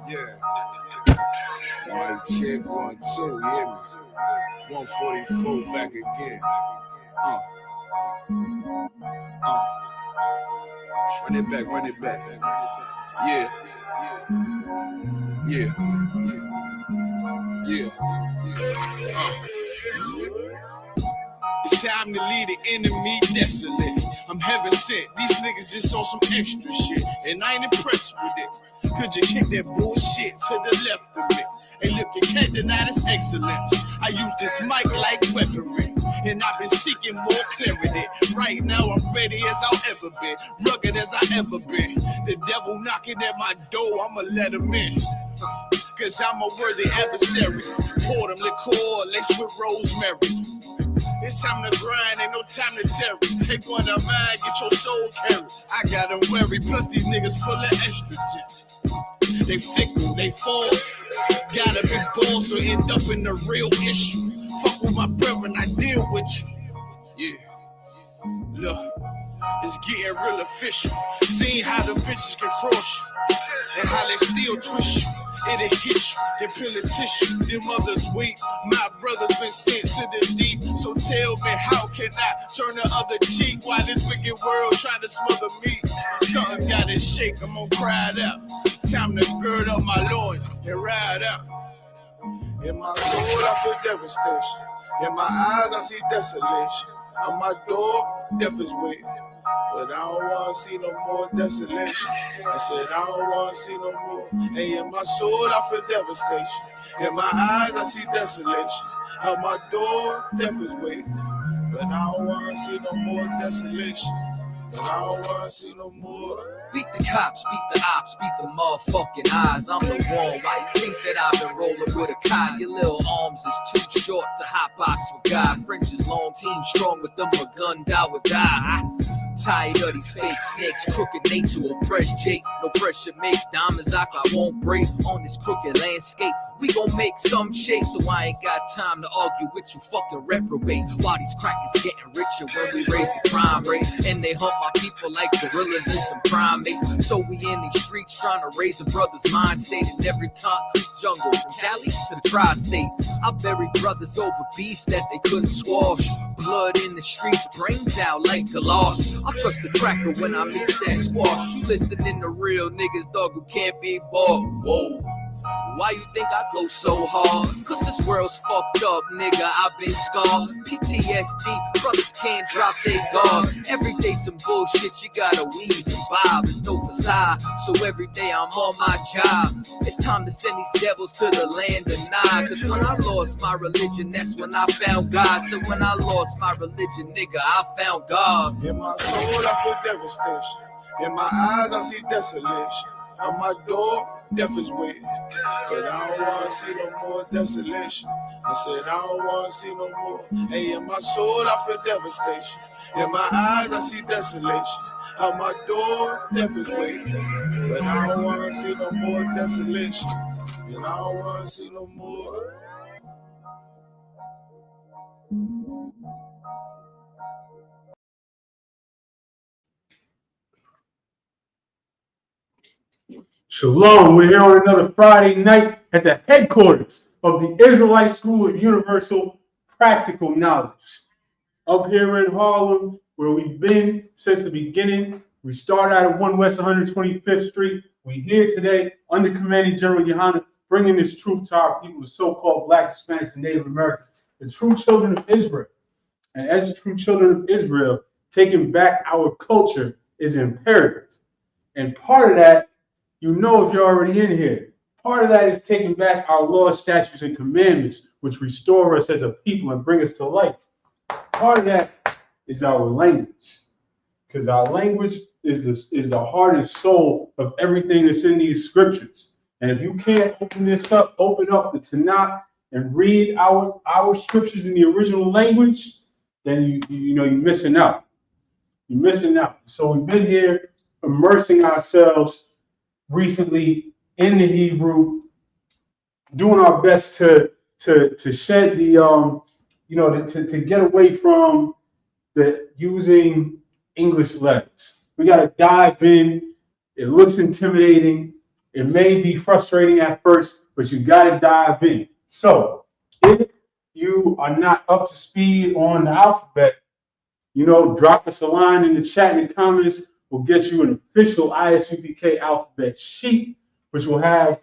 Yeah. My check 1, 2, you hear me? 144 back again. Run it back. Yeah. It's time to leave the enemy desolate. I'm heaven sent. These niggas just on some extra shit, and I ain't impressed with it. Could you kick that bullshit to the left of me? Hey, look, you can't deny this excellence. I use this mic like weaponry, and I've been seeking more clarity. Right now, I'm ready as I'll ever be, rugged as I ever been. The devil knocking at my door, I'ma let him in. Cause I'm a worthy adversary. Pour them liqueur, laced with rosemary. It's time to grind, ain't no time to tarry. Take one of mine, get your soul carried. I got them worry, plus these niggas full of estrogen. They fickle, they false. Got a big ball, so end up in the real issue. Fuck with my brethren, I deal with you. Yeah. Look, it's getting real official. Seeing how them bitches can cross you, and how they still twist you. It'll hit you, then peel a tissue. Them others weak, my brother's been sent to the deep. So tell me, how can I turn the other cheek while this wicked world trying to smother me? Something gotta shake, I'm gonna cry it out. Time to gird up my loins and ride out. In my soul, I feel devastation. In my eyes, I see desolation. On my door, death is waiting. But I don't want to see no more desolation. I said I don't want to see no more. Hey, in my soul, I feel devastation. In my eyes, I see desolation. Out my door, death is waiting. But I don't want to see no more desolation. But I don't want to see no more. Beat the cops, beat the ops, beat the motherfucking eyes. I'm the one. Why you think that I've been rolling with a Kai? Your little arms is too short to hotbox with God. French is long, team strong with them, a gun, die would die. Tired of these fake snakes, crooked Nates who oppress Jake. No pressure makes diamonds I won't break on this crooked landscape. We gon' make some shake, so I ain't got time to argue with you fucking reprobates. While these crackers getting richer when we raise the crime rate, and they hunt my people like gorillas and some primates. So we in these streets trying to raise a brother's mind state in every concrete jungle, from Cali to the tri-state. I buried brothers over beef that they couldn't squash. Blood in the streets, brains out like Galosh. I trust the cracker when I mix that squash. You listening to real niggas, dog, who can't be bought. Whoa. Why you think I go so hard? Cause this world's fucked up, nigga, I've been scarred. PTSD, brothers can't drop their guard. Every day some bullshit, you gotta weave and bob. There's no facade, so every day I'm on my job. It's time to send these devils to the land of Nod. Cause when I lost my religion, that's when I found God. So when I lost my religion, nigga, I found God. In my soul, I feel devastation. In my eyes, I see desolation. On my door, death is waiting. But I don't want to see no more desolation. I said I don't want to see no more. Hey, in my soul, I feel devastation. In my eyes, I see desolation. On my door, death is waiting. But I don't want to see no more desolation. And I don't want to see no more. Shalom, we're here on another Friday night at the headquarters of the Israelite School of Universal Practical Knowledge. Up here in Harlem, where we've been since the beginning. We started out at 1 West 125th Street. We're here today under Commanding General Yohana, bringing this truth to our people, the so-called Black, Hispanics, and Native Americans, the true children of Israel. And as the true children of Israel, taking back our culture is imperative. And part of that, you know if you're already in here, part of that is taking back our laws, statutes, and commandments, which restore us as a people and bring us to life. Part of that is our language, because our language is the heart and soul of everything that's in these scriptures. And if you can't open up the Tanakh and read our scriptures in the original language, then you're missing out. You're missing out. So we've been here immersing ourselves recently in the Hebrew, doing our best to shed the to get away from the using English letters. We got to dive in. It looks intimidating, It may be frustrating at first, but you got to dive in. So if you are not up to speed on the alphabet, drop us a line in the chat in the comments. We'll get you an official ISUPK alphabet sheet, which will have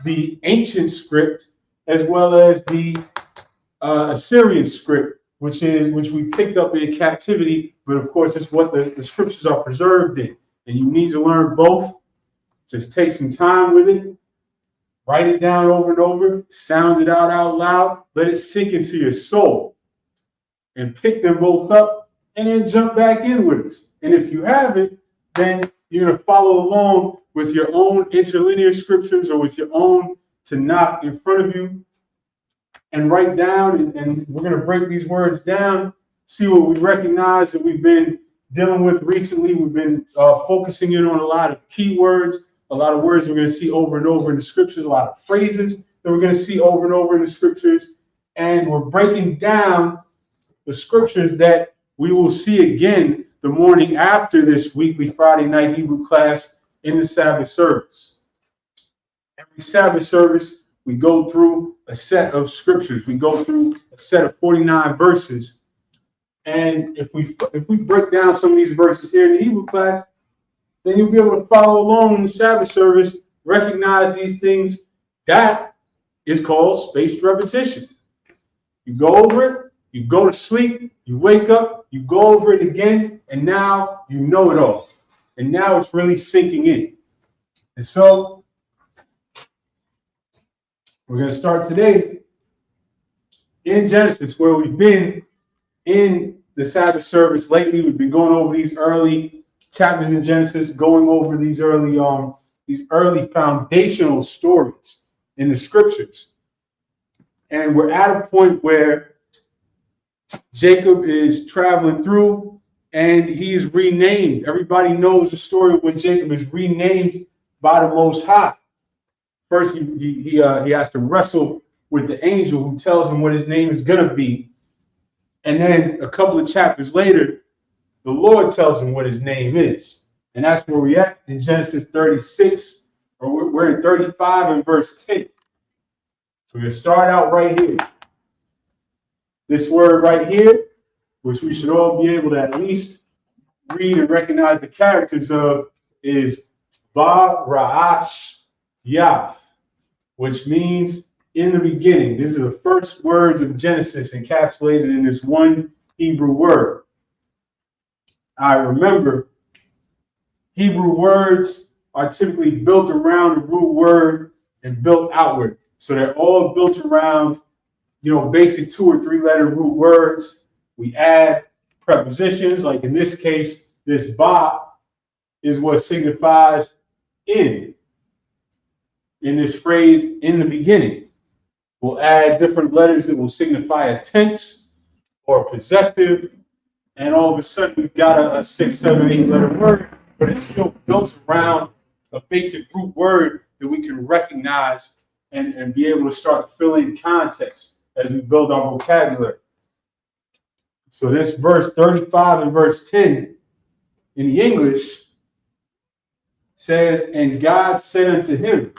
the ancient script as well as the Assyrian script, which we picked up in captivity, but of course it's what the scriptures are preserved in. And you need to learn both. Just take some time with it, write it down over and over, sound it out loud, let it sink into your soul, and pick them both up, and then jump back in with us. And if you have it, then you're going to follow along with your own interlinear scriptures or with your own Tanakh in front of you, and write down, and we're going to break these words down, see what we recognize that we've been dealing with recently. We've been focusing in on a lot of keywords, a lot of words we're going to see over and over in the scriptures, a lot of phrases that we're going to see over and over in the scriptures, and we're breaking down the scriptures that we will see again the morning after this weekly Friday night Hebrew class in the Sabbath service. Every Sabbath service, we go through a set of scriptures. We go through a set of 49 verses. And if we break down some of these verses here in the Hebrew class, then you'll be able to follow along in the Sabbath service, recognize these things. That is called spaced repetition. You go over it, you go to sleep, you wake up, you go over it again, and now you know it all. And now it's really sinking in. And so we're going to start today in Genesis, where we've been in the Sabbath service lately. We've been going over these early chapters in Genesis, going over these early foundational stories in the scriptures. And we're at a point where Jacob is traveling through and he is renamed. Everybody knows the story when Jacob is renamed by the Most High. First, he has to wrestle with the angel who tells him what his name is going to be. And then a couple of chapters later, the Lord tells him what his name is. And that's where we're at in Genesis 36, or we're in 35 and verse 10. So we're going to start out right here. This word right here, which we should all be able to at least read and recognize the characters of, is Ba-Ra'ash Yav, which means in the beginning. These are the first words of Genesis encapsulated in this one Hebrew word. I remember Hebrew words are typically built around a root word and built outward. So they're all built around, basic 2 or 3 letter root words. We add prepositions, like in this case, this ba is what signifies in this phrase, in the beginning. We'll add different letters that will signify a tense or possessive. And all of a sudden, we've got a 6, 7, 8 letter word, but it's still built around a basic root word that we can recognize and be able to start to fill in context as we build our vocabulary. So this verse 35 and verse 10 in the English says, "And God said unto him,"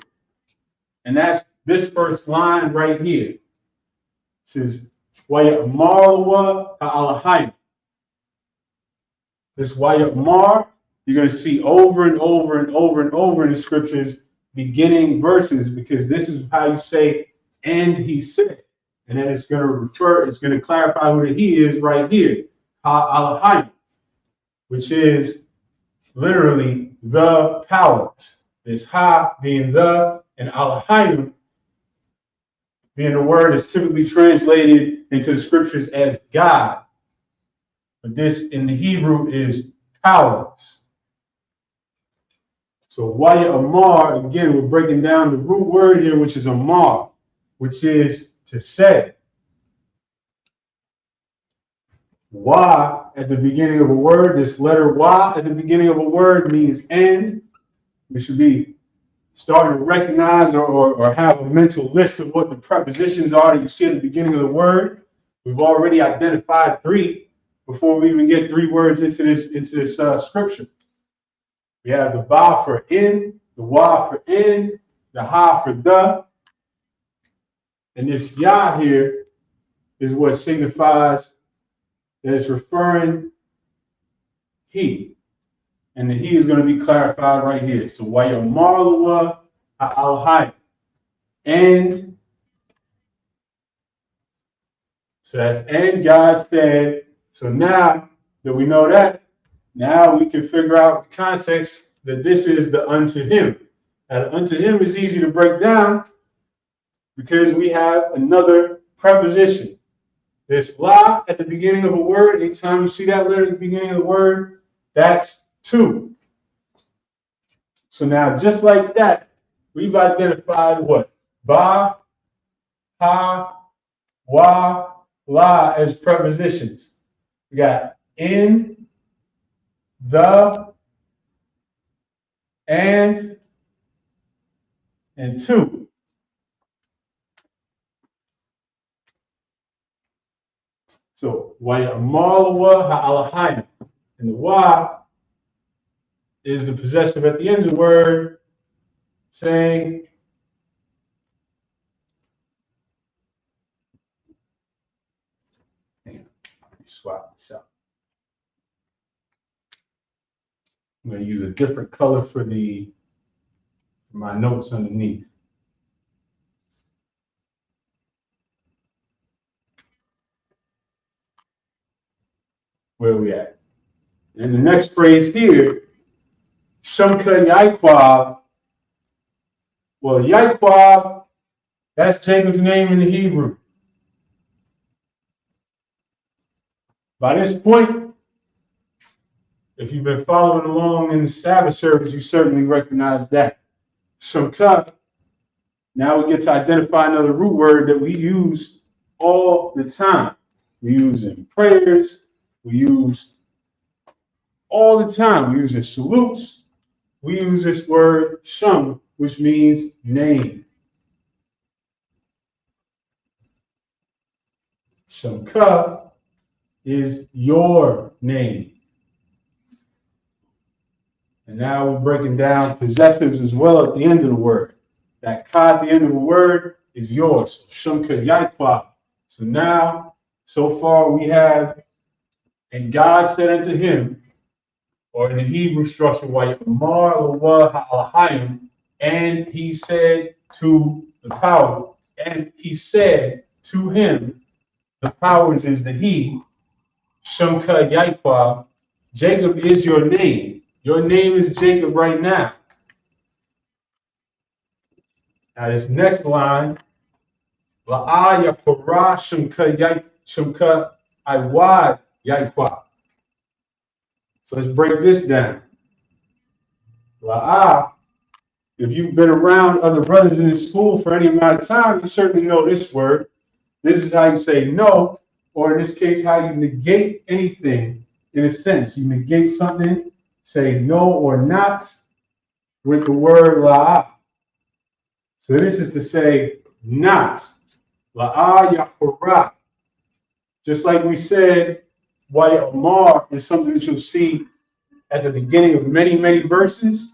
and that's this first line right here. It says, "Wayamar ha'alahayim." This Wayamar, you're going to see over and over and over and over in the scriptures, beginning verses, because this is how you say, "and he said." And then it's going to clarify who the he is right here, ha'alahayim, which is literally the powers. There's ha being the, and alahayim being the word is typically translated into the scriptures as God. But this in the Hebrew is powers. So Waya Amar, again, we're breaking down the root word here, which is Amar, which is to say. Wa at the beginning of a word, this letter Wa at the beginning of a word means and. We should be starting to recognize or have a mental list of what the prepositions are that you see at the beginning of the word. We've already identified 3 before we even get 3 words into this scripture. We have the ba for in, the wa for and, the ha for the. And this ya here is what signifies that it's referring he. And the he is going to be clarified right here. So Wayamarlawa Al-Hayy. And so that's and God said. So now that we know that, now we can figure out the context that this is the unto him. Now the unto him is easy to break down because we have another preposition. This la at the beginning of a word, anytime you see that letter at the beginning of the word, that's to. So now just like that, we've identified what? Ba, ha, wa, la as prepositions. We got in, the, and to. So Wayamalawa ha'alahayim. And the wa is the possessive at the end of the word, saying swap this out. I'm going to use a different color for my notes underneath. Where are we at? And the next phrase here, Shumka Yaikwab. Well, Yaikwab, that's Jacob's name in the Hebrew. By this point, if you've been following along in the Sabbath service, you certainly recognize that. Shumka, now we get to identify another root word that we use all the time. We use in prayers, we use all the time. We use it in salutes. We use this word shum, which means name. Shumka is your name. And now we're breaking down possessives as well at the end of the word. That ka at the end of the word is yours. Shumka Yaikwa. So now, so far we have, and God said unto him, or in the Hebrew structure, and he said to the power, and he said to him, the powers is the he, Shumka Yaikwa, Jacob is your name. Your name is Jacob right now. Now this next line, La'aya Korah Shumka Iwad Yaikwa. So let's break this down. La'ah, if you've been around other brothers in this school for any amount of time, you certainly know this word. This is how you say no, or in this case, how you negate anything in a sense. You negate something, say no or not with the word la'ah. So this is to say not. La'ah yakorah. Just like we said, Wayamar is something that you'll see at the beginning of many, many verses.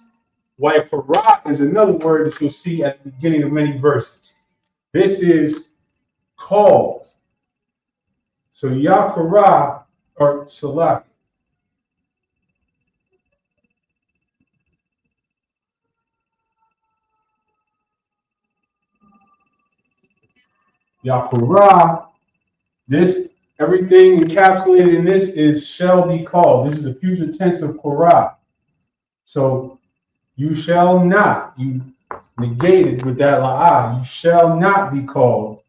Wayakorah is another word that you'll see at the beginning of many verses. This is called. So Yakorah or Salak. Yakorah, this, everything encapsulated in this is shall be called. This is the future tense of Korah. So you shall not, you negated with that la'ah, you shall not be called.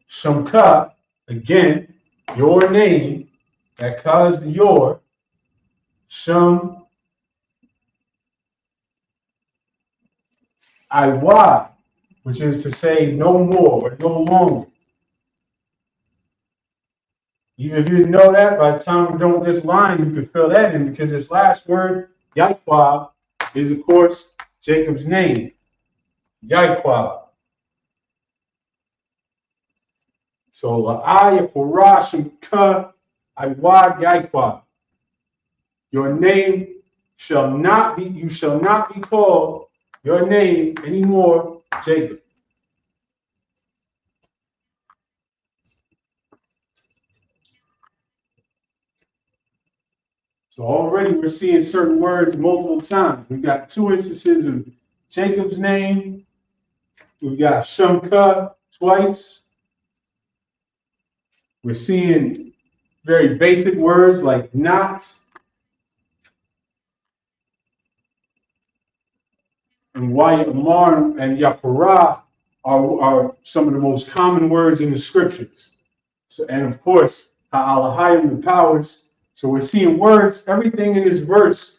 Shumka, again, your name, that caused your, Shum, Iwa, which is to say no more or no longer. Even if you didn't know that, by the time we're done with this line, you can fill that in because this last word, Yaikwa, is of course Jacob's name. Yaikwa. So la'aya korah shumka Iwa Yaikwa. Your name you shall not be called your name anymore, Jacob. So already we're seeing certain words multiple times. We've got two instances of Jacob's name. We've got Shumka twice. We're seeing very basic words like not and Amar and Yaparah are some of the most common words in the scriptures. So, and of course, Ha'alahayim, the powers. So we're seeing words, everything in this verse,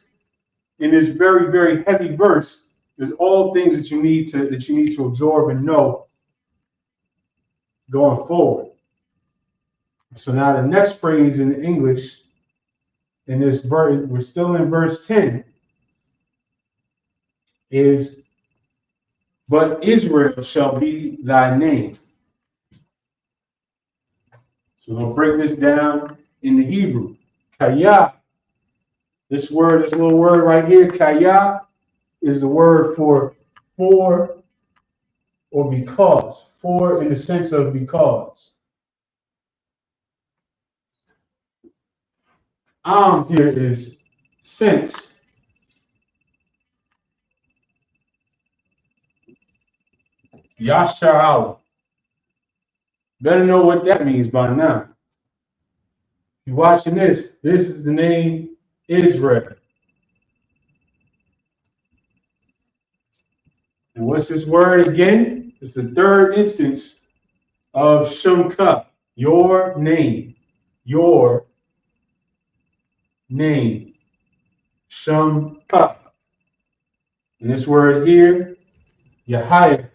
in this very, very heavy verse, there's all things that you need to absorb and know going forward. So now the next phrase in English, in this verse, we're still in verse 10, is, but Israel shall be thy name. So we'll break this down in the Hebrew. Kaya, this little word right here, kaya, is the word for or because. For in the sense of because. Here is since. Yashar. Better know what that means by now. If you're watching this is the name Israel. And what's this word again? It's the third instance of Shumka, your name. Your name. Shumka. And this word here, Yahya,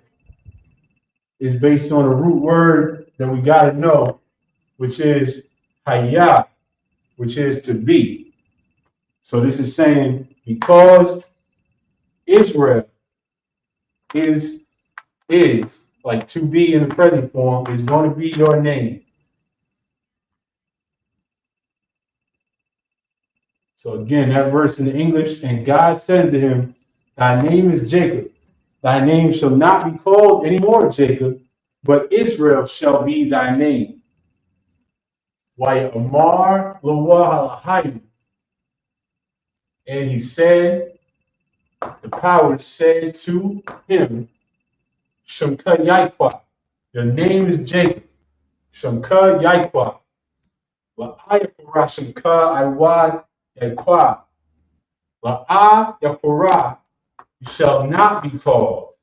is based on a root word that we got to know, which is Hayah, which is to be. So this is saying because Israel is like to be in the present form is going to be your name. So again, that verse in the English, and God said to him, thy name is Jacob. Thy name shall not be called anymore Jacob, but Israel shall be thy name. Why Amar Lawah. And he said, the power said to him, Shamka Yaikwa, your name is Jacob. Shamka Yaikwa. La'ayakura Shamka Iwad Yaikwa. La'a Yakura, you shall not be called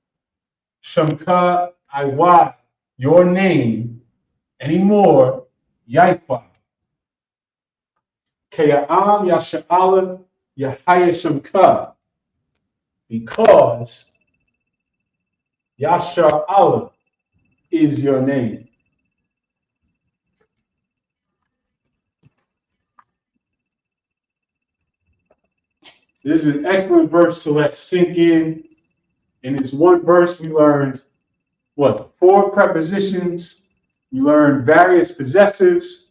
Shamka Iwad, your name, anymore, Yaikwa. Kaya'am Yasha'ala Yahaya Shamka, because Yashar Allah is your name. This is an excellent verse to let sink in. In this one verse, we learned what? 4 prepositions. We learned various possessives.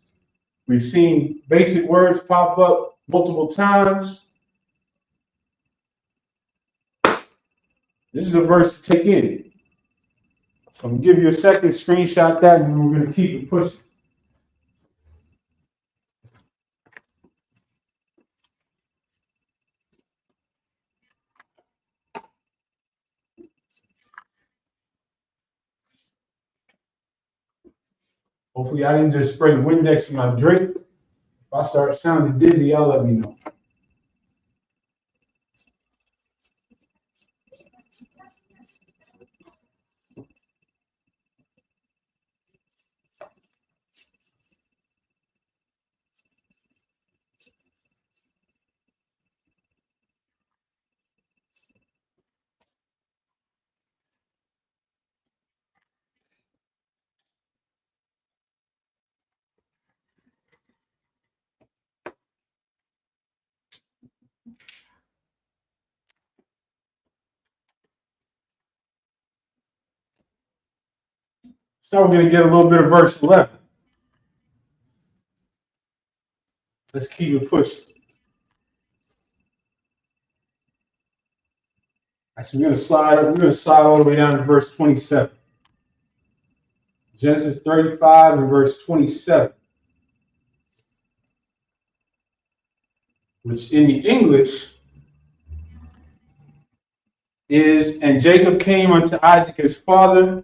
We've seen basic words pop up multiple times. This is a verse to take in. So I'm going to give you a second, screenshot that, and we're going to keep it pushing. Hopefully I didn't just spray Windex in my drink. If I start sounding dizzy, y'all let me know. So we're going to get a little bit of verse 11. Let's keep it pushing. Actually, we're gonna slide all the way down to verse 27. Genesis 35 and verse 27. Which in the English is, and Jacob came unto Isaac his father,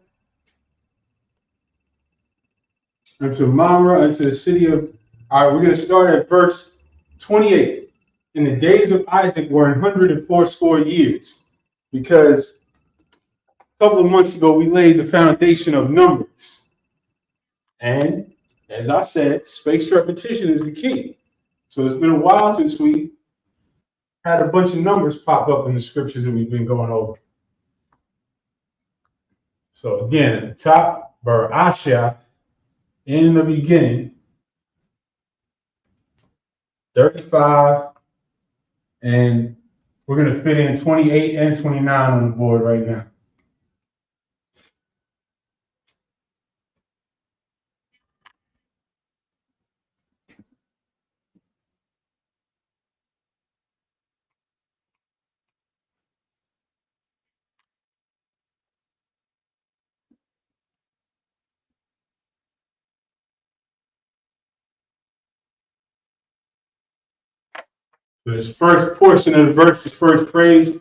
unto Mamre, unto the city of, all right, we're going to start at verse 28. And the days of Isaac were 180 years, because a couple of months ago we laid the foundation of numbers. And as I said, spaced repetition is the key. So it's been a while since we had a bunch of numbers pop up in the scriptures that we've been going over. So again, at the top, Barasha, in the beginning, 35, and we're going to fit in 28 and 29 on the board right now. So this first portion of the verse, this first phrase,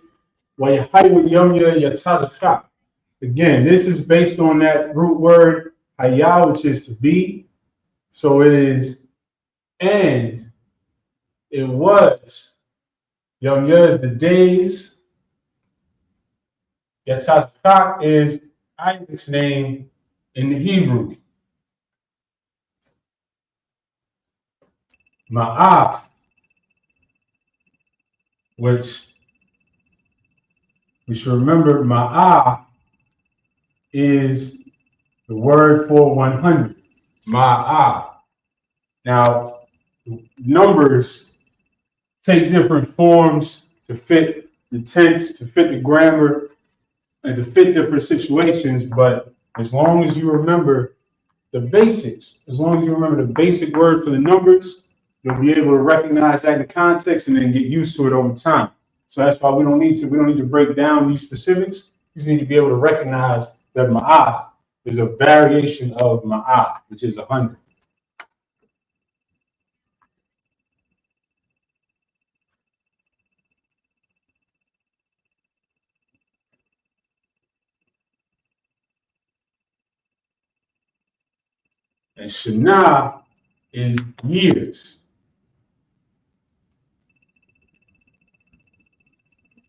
again, this is based on that root word haya, which is to be. So it is, and it was. Yamya is the days. Yatazakak is Isaac's name in the Hebrew. Ma'af, which we should remember, Ma'ah is the word for 100. Ma'ah. Now, numbers take different forms to fit the tense, to fit the grammar, and to fit different situations, but as long as you remember the basics, as long as you remember the basic word for the numbers, you'll be able to recognize that in the context and then get used to it over time. So that's why we don't need to break down these specifics. You just need to be able to recognize that ma'af is a variation of ma'ah, which is 100. And Shana is years.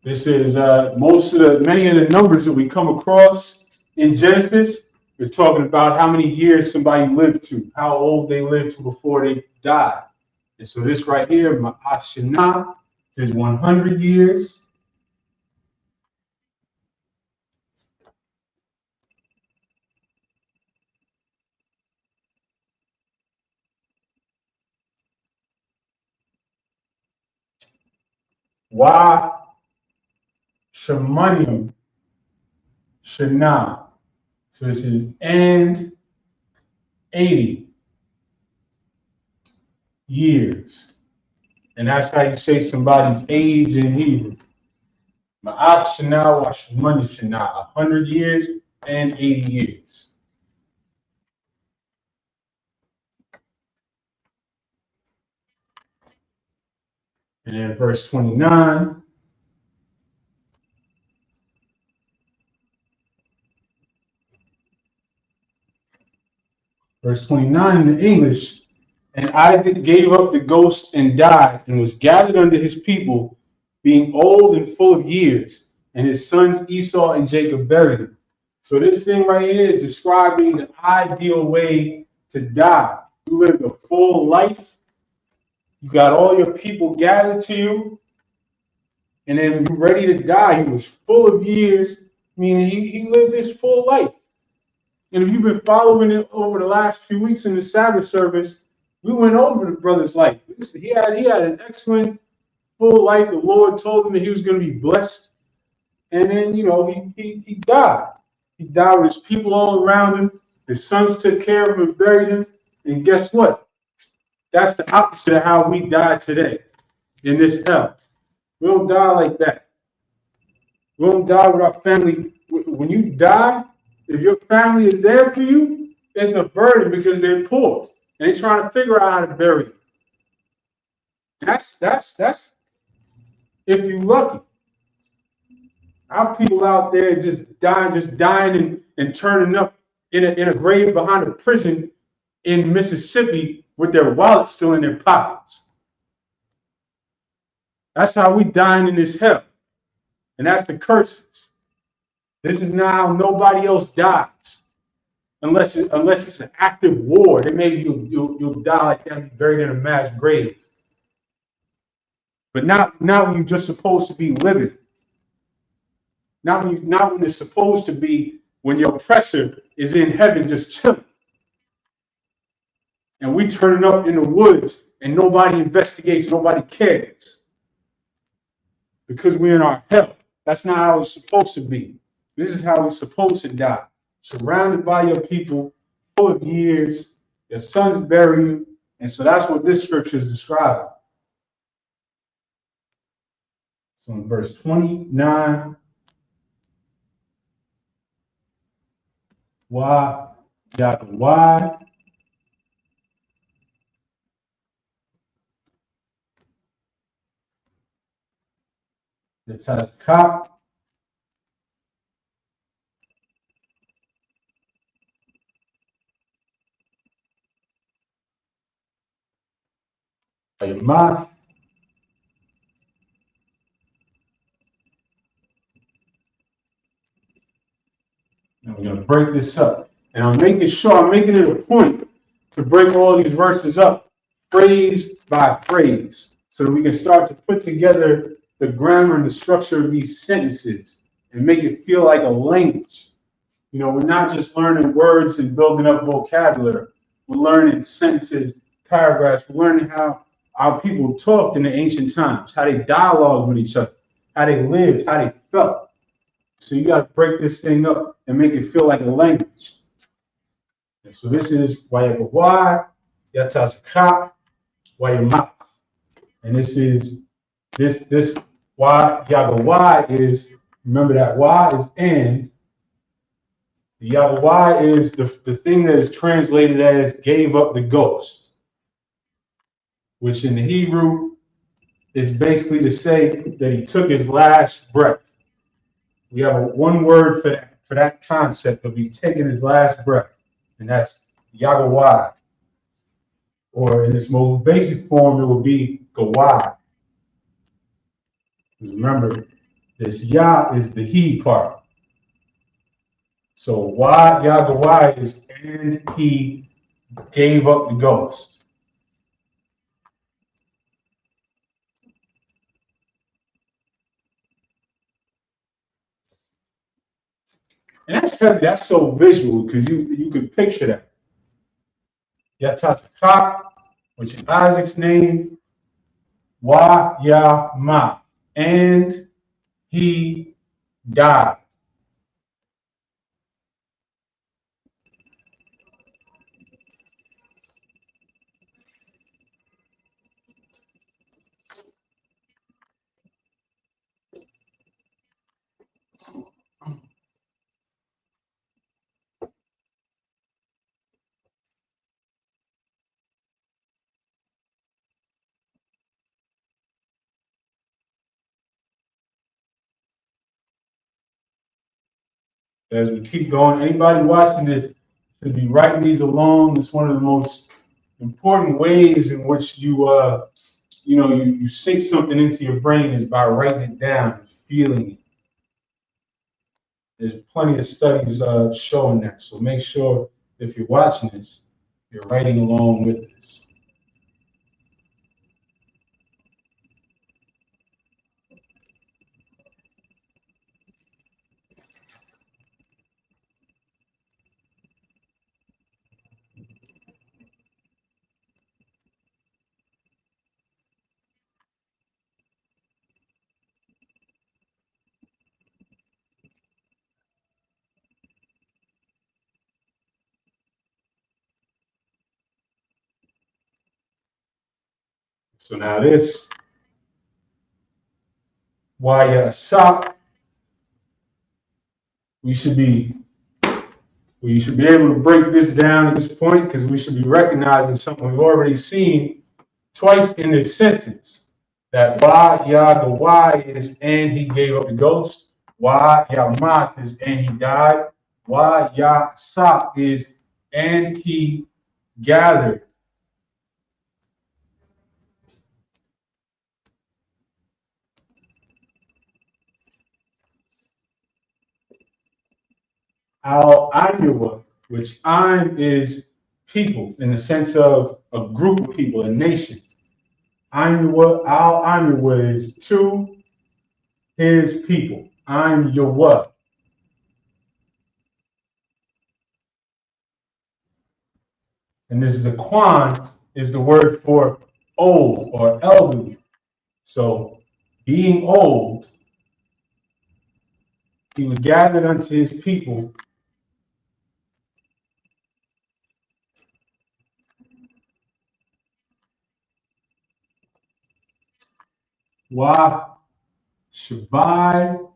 This is many of the numbers that we come across in Genesis. We're talking about how many years somebody lived to, how old they lived to before they died. And so this right here, Ma'ashana, is 100 years. Wa Shemanium Shana. So this is and 80 years. And that's how you say somebody's age in Hebrew. Ma'as Shana wa Shemani Shana. 100 years and 80 years. And then verse 29. Verse 29 in the English, and Isaac gave up the ghost and died and was gathered unto his people, being old and full of years, and his sons Esau and Jacob buried him. So this thing right here is describing the ideal way to die. You lived a full life. You got all your people gathered to you, and then you're ready to die. He was full of years, meaning he lived this full life. And if you've been following it over the last few weeks in the Sabbath service, we went over the brother's life. He had an excellent full life. The Lord told him that he was going to be blessed. And then, he died. He died with his people all around him. His sons took care of him and buried him. And guess what? That's the opposite of how we die today in this hell. We don't die like that. We We don't die with our family. When you die, if your family is there for you, it's a burden because they're poor and they're trying to figure out how to bury you. That's if you're lucky. Our people out there just dying and turning up in a grave behind a prison in Mississippi with their wallet still in their pockets. That's how we dying in this hell. And that's the curses. This is not how nobody else dies. Unless it's an active war, then maybe you'll die like that, buried in a mass grave. But not when you're just supposed to be living. Not when it's supposed to be when your oppressor is in heaven just chilling. And we turning up in the woods and nobody investigates, nobody cares. Because we're in our hell. That's not how it's supposed to be. This is how it's supposed to die. Surrounded by your people, full of years, your sons bury you. And so that's what this scripture is describing. So in verse 29, why, why? It has cop. Your mouth. And we're going to break this up. And I'm making it a point to break all these verses up, phrase by phrase, so that we can start to put together the grammar and the structure of these sentences and make it feel like a language. You know, we're not just learning words and building up vocabulary. We're learning sentences, paragraphs. We're learning how our people talked in the ancient times, how they dialogued with each other, how they lived, how they felt. So you got to break this thing up and make it feel like a language. And so this is Wayagawai, Yatazaka, Wayamat. And this Yagawai is, remember that Y is and. The Yagawai is the thing that is translated as gave up the ghost, which in the Hebrew is basically to say that he took his last breath. We have one word for that concept of he taking his last breath, and that's Yagawai. Or in its most basic form, it would be Gawai. Remember, this Ya is the he part. So why Yagawai is and he gave up the ghost. And that's heavy. That's so visual because you could picture that. Yatataka, which is Isaac's name, Wa Ya Ma, and he died. As we keep going, anybody watching this should be writing these along. It's one of the most important ways in which you sink something into your brain is by writing it down and feeling it. There's plenty of studies showing that. So make sure if you're watching this, you're writing along with this. So now this Isupk we should be able to break this down at this point because we should be recognizing something we've already seen twice in this sentence. That why Yah, the why is and he gave up the ghost. Why Yamath is and he died. Why Yasap is and he gathered. Al-Anua, which An is people in the sense of a group of people, a nation. Anua, Al-Anua is to his people. I'm Yahweh. And this is the Quan is the word for old or elderly. So being old, he was gathered unto his people. Wa Shabai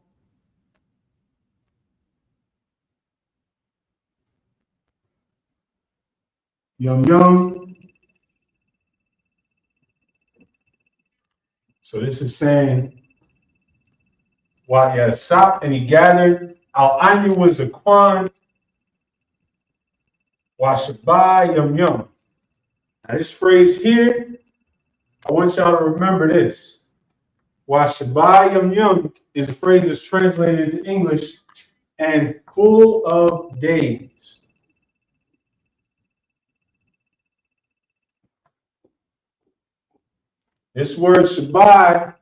Yum Yum. So this is saying Wa Yasap, and he gathered. Al Anu was a Quan. Wa Shabai Yum Yum. Now this phrase here, I want y'all to remember this. Wa Shabai Yum Yum is a phrase that's translated into English and full of days. This word Shabai,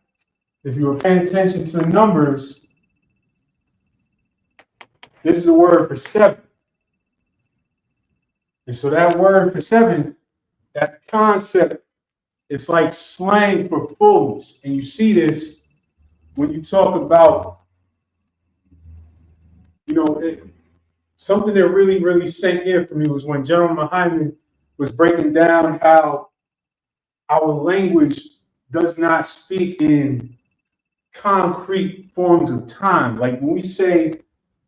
if you were paying attention to the numbers, this is the word for 7. And so that word for 7, that concept, it's like slang for fullness. And you see this when you talk about, something that really, really sank in for me was when General Muhammad was breaking down how our language does not speak in concrete forms of time. Like when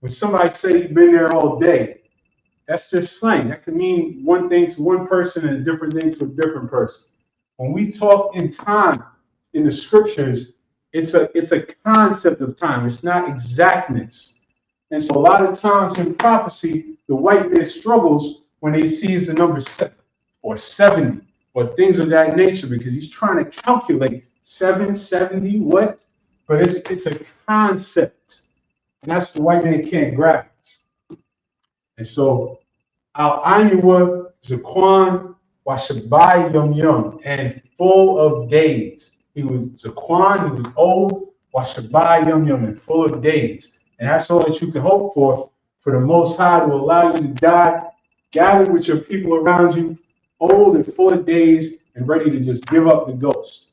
somebody say you've been there all day, that's just slang. That can mean one thing to one person and a different thing to a different person. When we talk in time in the scriptures, it's a concept of time. It's not exactness. And so a lot of times in prophecy, the white man struggles when he sees the number 7 or 70 or things of that nature because he's trying to calculate 770 what? But it's a concept. And that's the white man can't grasp. And so Al-Anua, Zaquan, Washabai Yum Yum, and full of days. He was Zaquan, he was old, Washabai Yum Yum, and full of days. And that's all that you can hope for the Most High to allow you to die, gather with your people around you, old and full of days, and ready to just give up the ghost.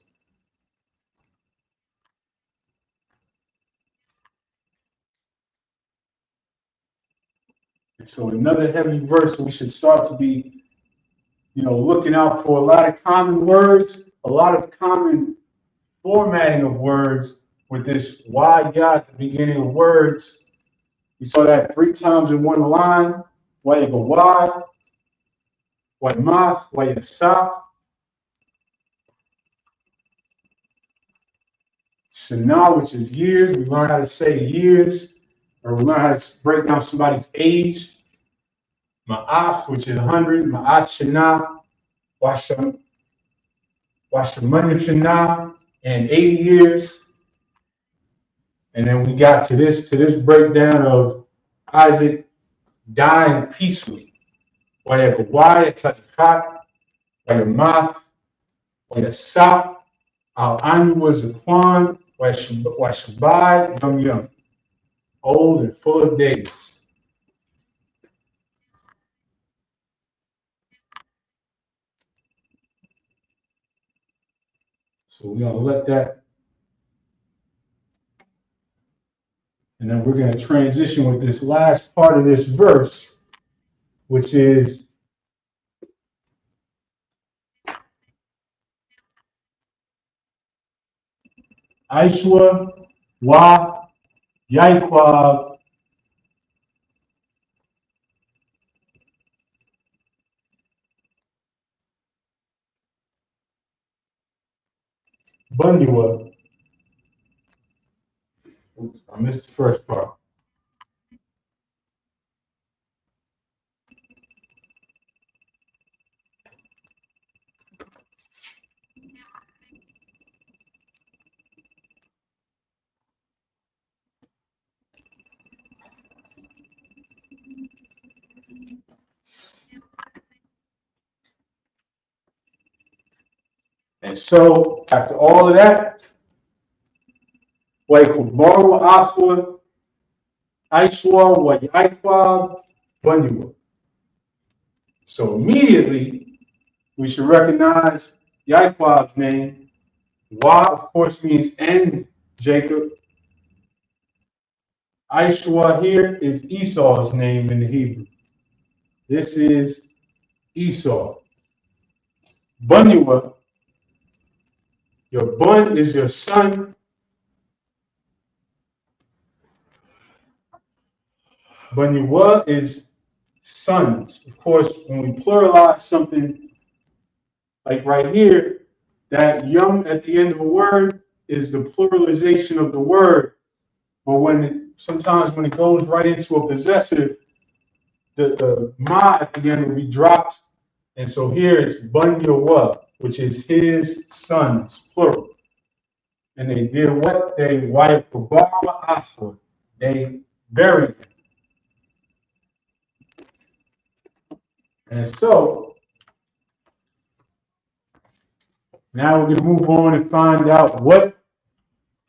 And so another heavy verse, we should start to be, looking out for a lot of common words, a lot of common formatting of words with this why Yah at the beginning of words. We saw that 3 times in one line. Why Yahweh, why Math, why Yasap. Shana, which is years. We learn how to say years, or we learn how to break down somebody's age. Ma'af, which is 100. Ma'at Shana, Washaman Shana, and 80 years. And then we got to this breakdown of Isaac dying peacefully. Why Tazakat, Wayamath, Wayasap, Al-Anu was a Quan, Washabai, Yum Yum, old and full of days. So we're going to let that. And then we're going to transition with this last part of this verse, which is Aishwa Wa Yaikwab Bunua. Oops, I missed the first part. And so, after all of that, Waikumaru Aswa, Aishwa, Wayaikwa, Bunua. So immediately, we should recognize Yaikwab's name. Wa, of course, means and Jacob. Aishwa here is Esau's name in the Hebrew. This is Esau. Bunua, your bun is your son. Bunua is sons. Of course, when we pluralize something like right here, that yum at the end of a word is the pluralization of the word. But sometimes when it goes right into a possessive, the ma at the end will be dropped. And so here it's Bunua, which is his sons, plural. And they did what? They wiped the Baba Aswa. They buried him. And so now we're going to move on and find out what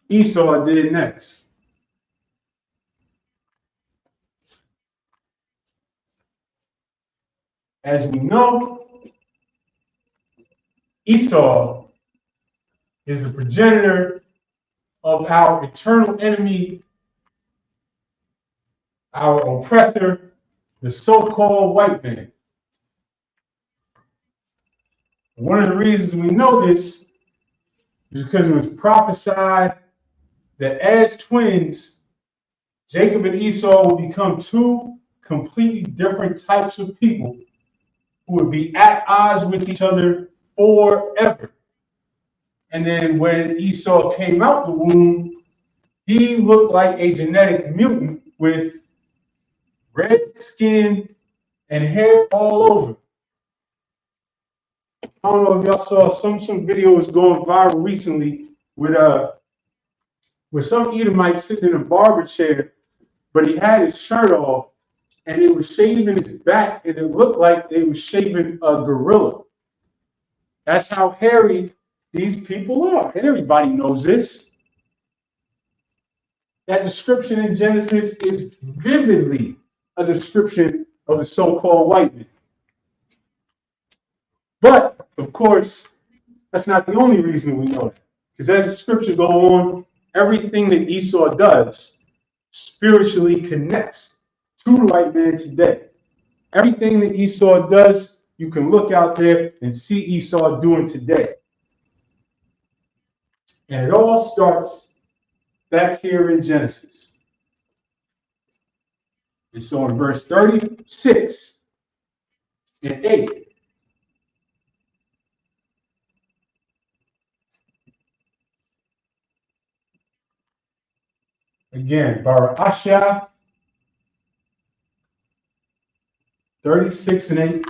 Esau did next. As we know, Esau is the progenitor of our eternal enemy, our oppressor, the so-called white man. One of the reasons we know this is because it was prophesied that as twins, Jacob and Esau will become two completely different types of people who would be at odds with each other forever. And then when Esau came out the womb, he looked like a genetic mutant with red skin and hair all over. I don't know if y'all saw some videos going viral recently with some Edomite sitting in a barber chair, but he had his shirt off and they were shaving his back, and it looked like they were shaving a gorilla. That's how hairy these people are, and everybody knows this. That description in Genesis is vividly a description of the so-called white man. But, of course, that's not the only reason we know that. Because as the scriptures go on, everything that Esau does spiritually connects to the white man today. Everything that Esau does, you can look out there and see Esau doing today. And it all starts back here in Genesis. And so in verse 36 and 8, again, Barashah 36 and 8.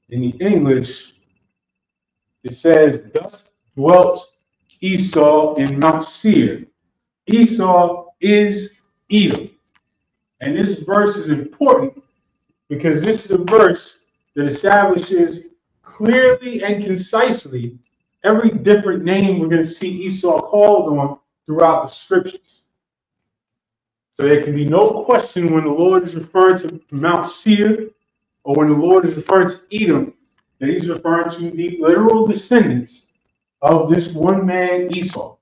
In the English, it says, "Thus dwelt Esau in Mount Seir." Esau is Edom. And this verse is important because this is the verse that establishes clearly and concisely every different name we're going to see Esau called on throughout the scriptures. So there can be no question when the Lord is referring to Mount Seir or when the Lord is referring to Edom, that he's referring to the literal descendants of this one man, Esau.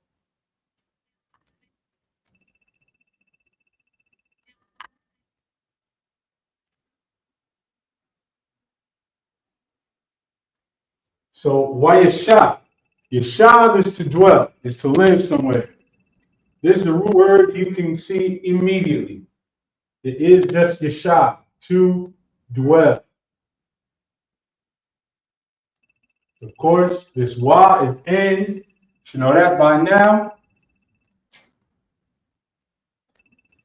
So why Yashab? Yashab is to dwell, is to live somewhere. This is a root word you can see immediately. It is just Yashab, to dwell. Of course, this wa is end. You should know that by now.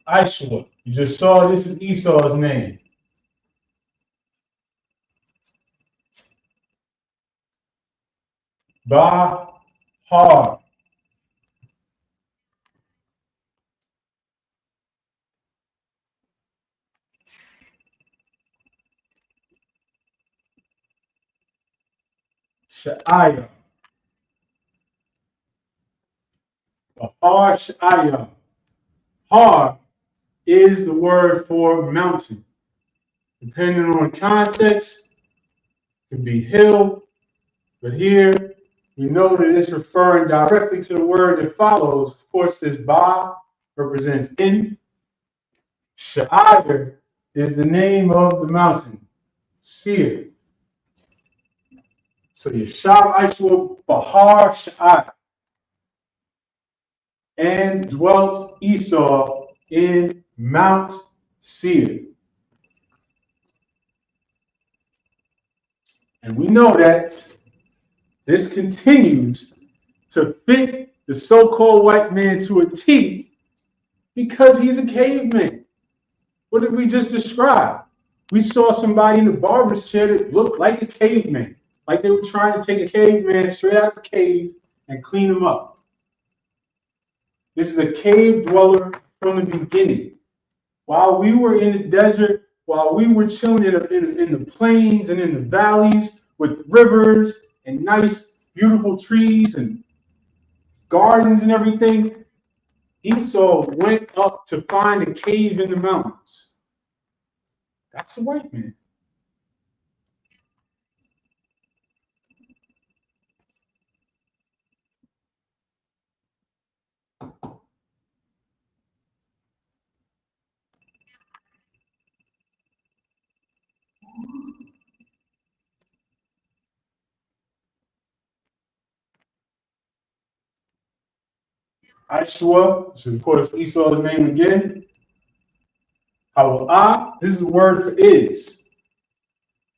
Ishua. You just saw this is Esau's name. Bahar. Sha'aya. Bahar Sha'aya. Har is the word for mountain. Depending on context, it could be hill, but here we know that it's referring directly to the word that follows. Of course, this Ba represents in. Sha'ir is the name of the mountain, Seir. So Yashab Ishua Bahar Sha'ir. And dwelt Esau in Mount Seir. And we know that this continues to fit the so-called white man to a T because he's a caveman. What did we just describe? We saw somebody in the barber's chair that looked like a caveman, like they were trying to take a caveman straight out the cave and clean him up. This is a cave dweller from the beginning. While we were in the desert, while we were chilling in the plains and in the valleys with rivers and nice, beautiful trees and gardens and everything, Esau went up to find a cave in the mountains. That's a white man. Ishua, which is of course Esau's name again. Hawa'ah, this is the word for is.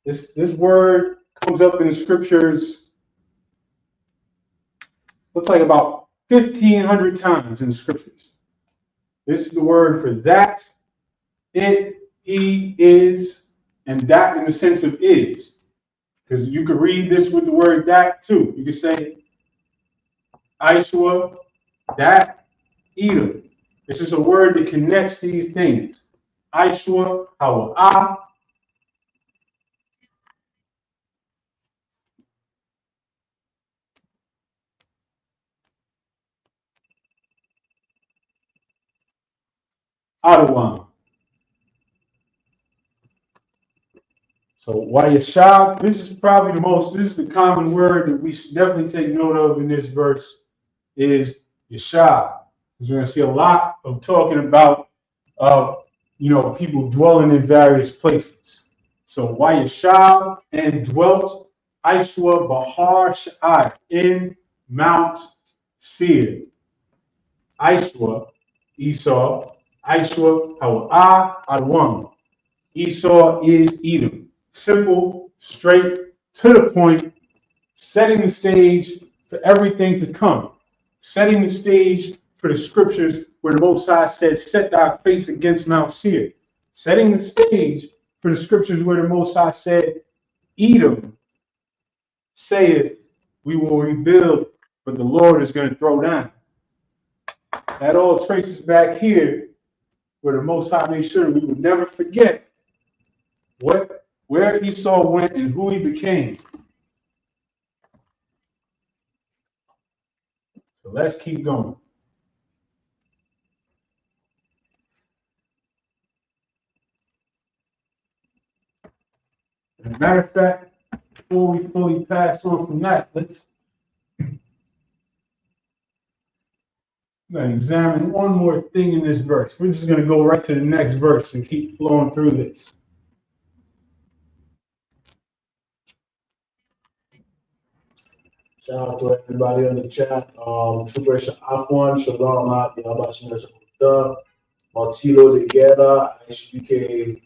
This word comes up in the scriptures, looks like about 1,500 times in the scriptures. This is the word for that, it, he, is, and that in the sense of is. Because you could read this with the word that too. You could say, Ishua, that, Edom. This is a word that connects these things. Ishua, Hawa'ah. Adawan. So Wayashab, this is the common word that we should definitely take note of in this verse is Yashab. Because we're going to see a lot of talking about, people dwelling in various places. So Wayashab and dwelt Ishua Bahar Sha'ai in Mount Seir. Ishua, Esau, Ishua, Hawa'ah, Adwan. Esau is Edom. Simple, straight, to the point, setting the stage for everything to come. Setting the stage for the scriptures where the Most High said, set thy face against Mount Seir. Setting the stage for the scriptures where the Most High said, Edom saith, we will rebuild, but the Lord is going to throw down. That all traces back here where the Most High made sure we would never forget where Esau went and who he became. So let's keep going. As a matter of fact, before we fully pass on from that, let's examine one more thing in this verse. We're just going to go right to the next verse and keep flowing through this. Shout out to everybody on the chat. Super Afwan, Shalom, Yabashir Shakuta. Martino de Guerra, Isupk,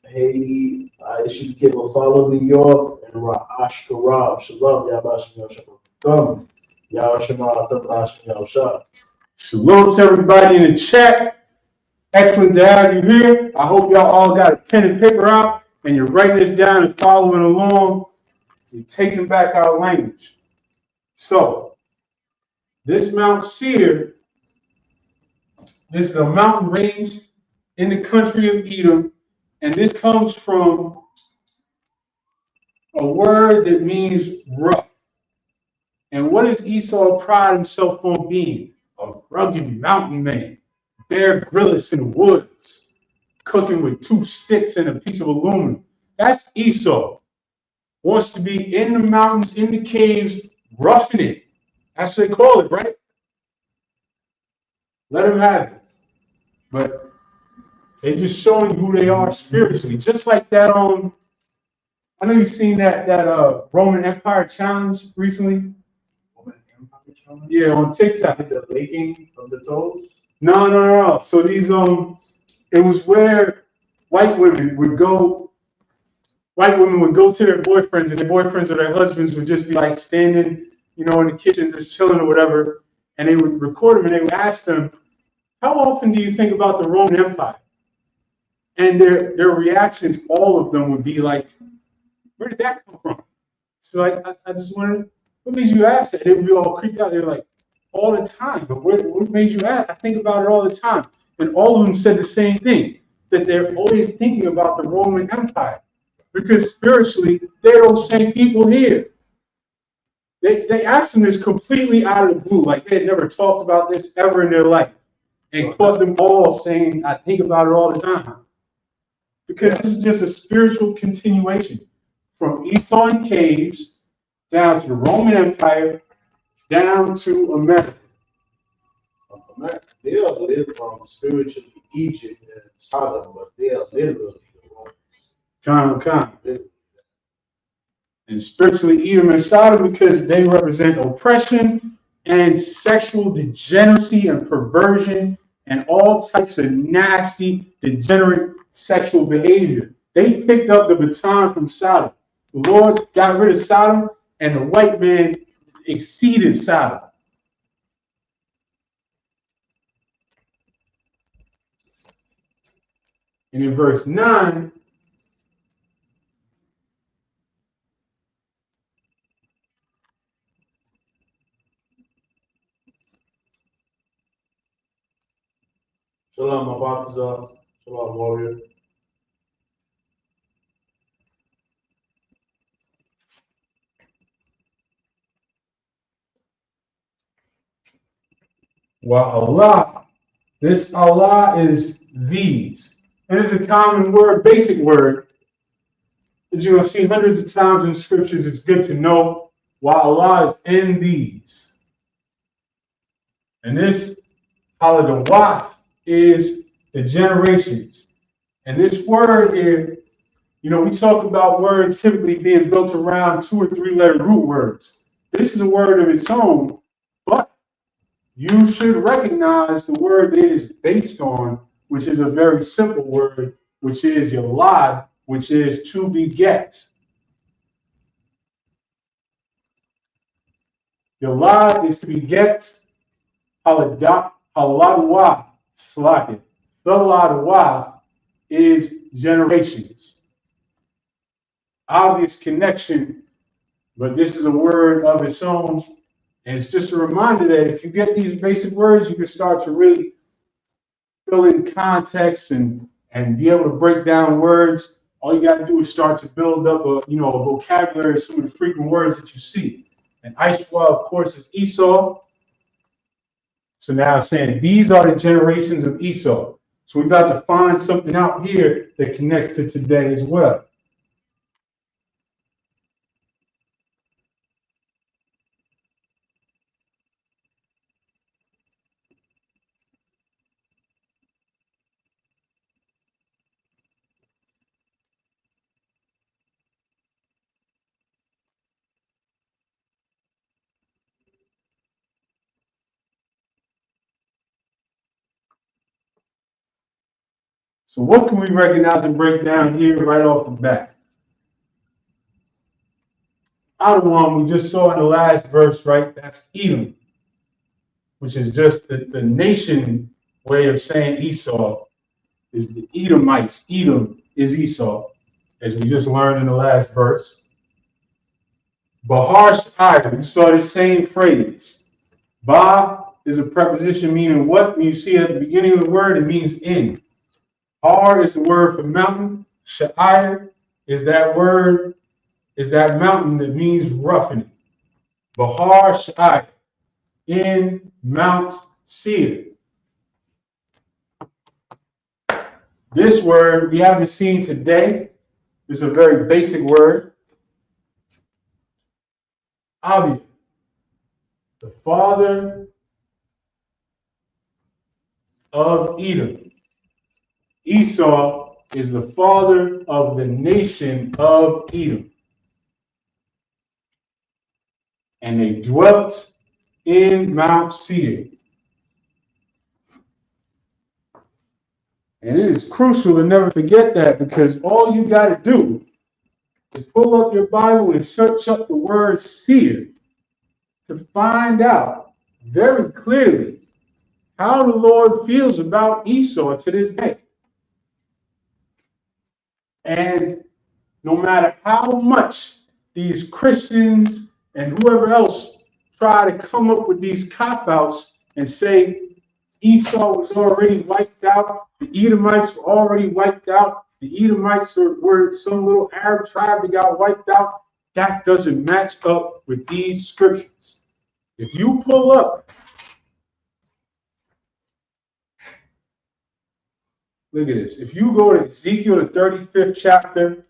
Haiti, Isupk Buffalo, New York, and Ra'ash Karab. Shalom, Yabashim Yashab. Come. Yahshua Atabash Yahshua. Shalom to everybody in the chat. Excellent to have you here. I hope y'all all got a pen and paper out and you're writing this down and following along. You're taking back our language. So, this Mount Seir, this is a mountain range in the country of Edom, and this comes from a word that means rough. And what does Esau pride himself on being? A rugged mountain man, Bear Grylls in the woods, cooking with 2 sticks and a piece of aluminum. That's Esau. Wants to be in the mountains, in the caves, roughing it. That's what they call it, right? Let him have it. But they're just showing who they are spiritually. Just like that I know you've seen that Roman Empire challenge recently. Yeah, on TikTok. The licking of the toes? No. So these it was where white women would go to their boyfriends, and their boyfriends or their husbands would just be like standing, in the kitchen just chilling or whatever, and they would record them and they would ask them, how often do you think about the Roman Empire? And their reactions, all of them would be like, where did that come from? So like, I just wondered, what made you ask that? They would be all creeped out. They're like, all the time. But what made you ask? I think about it all the time. And all of them said the same thing, that they're always thinking about the Roman Empire. Because spiritually, they're those same people here. They asked them this completely out of the blue, like they had never talked about this ever in their life. And caught them all saying, I think about it all the time. Because this is just a spiritual continuation from Esau and caves down to the Roman Empire, down to America. They are lived from spiritually Egypt and Sodom, but they are literally the Romans. Time. And spiritually Edom and Sodom because they represent oppression and sexual degeneracy and perversion and all types of nasty, degenerate sexual behavior. They picked up the baton from Sodom. The Lord got rid of Sodom, and the white man exceeded Sodom. And in verse 9, Shalom, Abatazar. Shalom, warrior. Allah, this Allah is these. And it's a common word, basic word, that you're going to see hundreds of times in scriptures. It's good to know why Allah is in these. And this Haladawaf is the generations. And this word here, we talk about words typically being built around 2 or 3 letter root words. This is a word of its own, but you should recognize the word that it is based on, which is a very simple word, which is yalad, which is to beget. Yalad is to beget. Haladwa, slake. Haladwa is generations. Obvious connection, but this is a word of its own. And it's just a reminder that if you get these basic words, you can start to really fill in context and be able to break down words. All you got to do is start to build up a vocabulary of some of the frequent words that you see. And Isupk, of course, is Esau. So now it's saying these are the generations of Esau. So we've got to find something out here that connects to today as well. So what can we recognize and break down here right off the bat? Adawan, we just saw in the last verse, right? That's Edom, which is just the nation way of saying Esau is the Edomites. Edom is Esau, as we just learned in the last verse. Bahar Shai, we saw the same phrase. Ba is a preposition meaning what? When you see it at the beginning of the word, it means in. Har is the word for mountain. Sha'ir is that word, is that mountain that means roughing. Bahar Sha'ir, in Mount Seir. This word we haven't seen today. It's a very basic word. Abi, the father of Edom. Esau is the father of the nation of Edom. And they dwelt in Mount Seir. And it is crucial to never forget that, because all you got to do is pull up your Bible and search up the word seer to find out very clearly how the Lord feels about Esau to this day. And no matter how much these Christians and whoever else try to come up with these cop-outs and say Esau was already wiped out, the Edomites were already wiped out, the Edomites were some little Arab tribe that got wiped out, that doesn't match up with these scriptures. If you pull up, look at this. If you go to Ezekiel, the 35th chapter,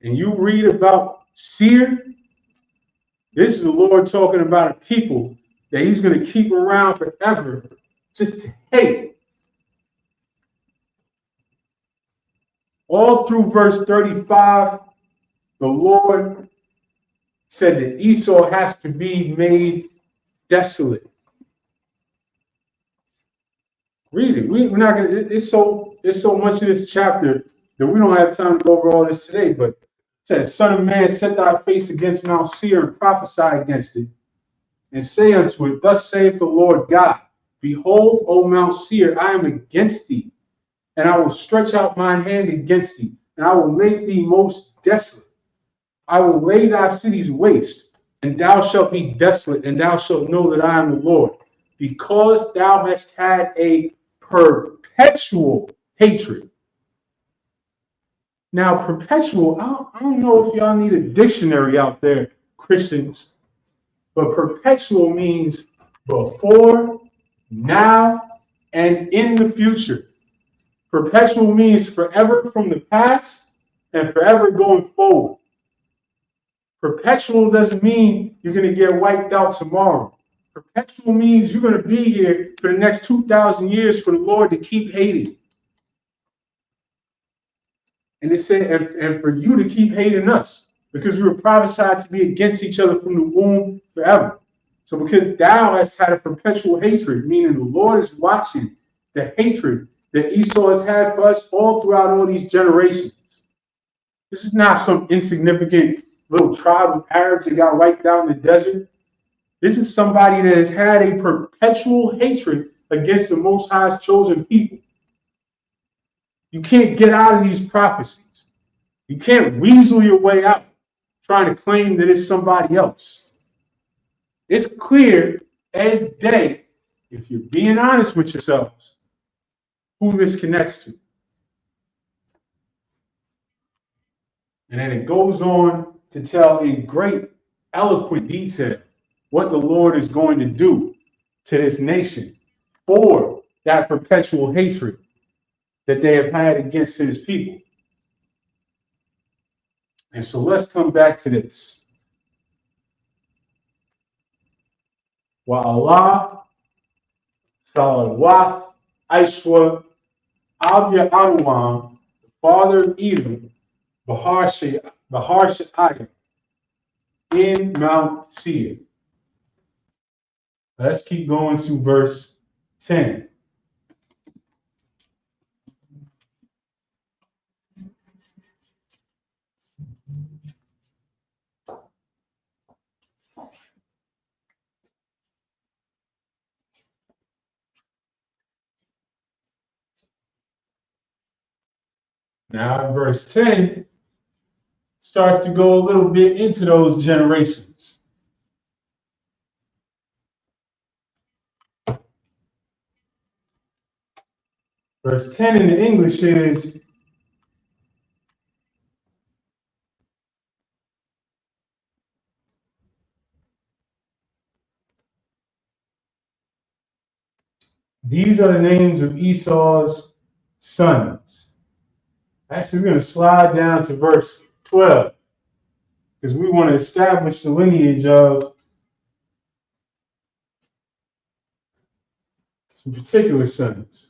and you read about Seir, this is the Lord talking about a people that he's going to keep around forever just to hate. All through verse 35, the Lord said that Esau has to be made desolate. Read it. We're not going to, it's so much in this chapter that we don't have time to go over all this today, but it says, Son of man, set thy face against Mount Seir and prophesy against it, and say unto it, Thus saith the Lord God, Behold, O Mount Seir, I am against thee, and I will stretch out mine hand against thee, and I will make thee most desolate. I will lay thy cities waste, and thou shalt be desolate, and thou shalt know that I am the Lord, because thou hast had a perpetual hatred. Now, perpetual, I don't know if y'all need a dictionary out there, Christians, but perpetual means before, now, and in the future. Perpetual means forever from the past and forever going forward. Perpetual doesn't mean you're going to get wiped out tomorrow. Perpetual means you're going to be here for the next 2,000 years for the Lord to keep hating. And it said, and for you to keep hating us, because we were prophesied to be against each other from the womb forever. So because thou hast had a perpetual hatred, meaning the Lord is watching the hatred that Esau has had for us all throughout all these generations. This is not some insignificant little tribe of Arabs that got wiped out in the desert. This is somebody that has had a perpetual hatred against the Most High's chosen people. You can't get out of these prophecies. You can't weasel your way out trying to claim that it's somebody else. It's clear as day, if you're being honest with yourselves, who this connects to. And then it goes on to tell in great eloquent detail what the Lord is going to do to this nation for that perpetual hatred that they have had against his people. And so let's come back to this. Wa'Allah, Salawat, Aishwa, Abya Adawan, the father of Edom, Bahar Sha'ir, in Mount Seir. Let's keep going to verse 10. Now, verse 10 starts to go a little bit into those generations. Verse 10 in the English is, these are the names of Esau's sons. Actually, we're going to slide down to verse 12 because we want to establish the lineage of some particular sons.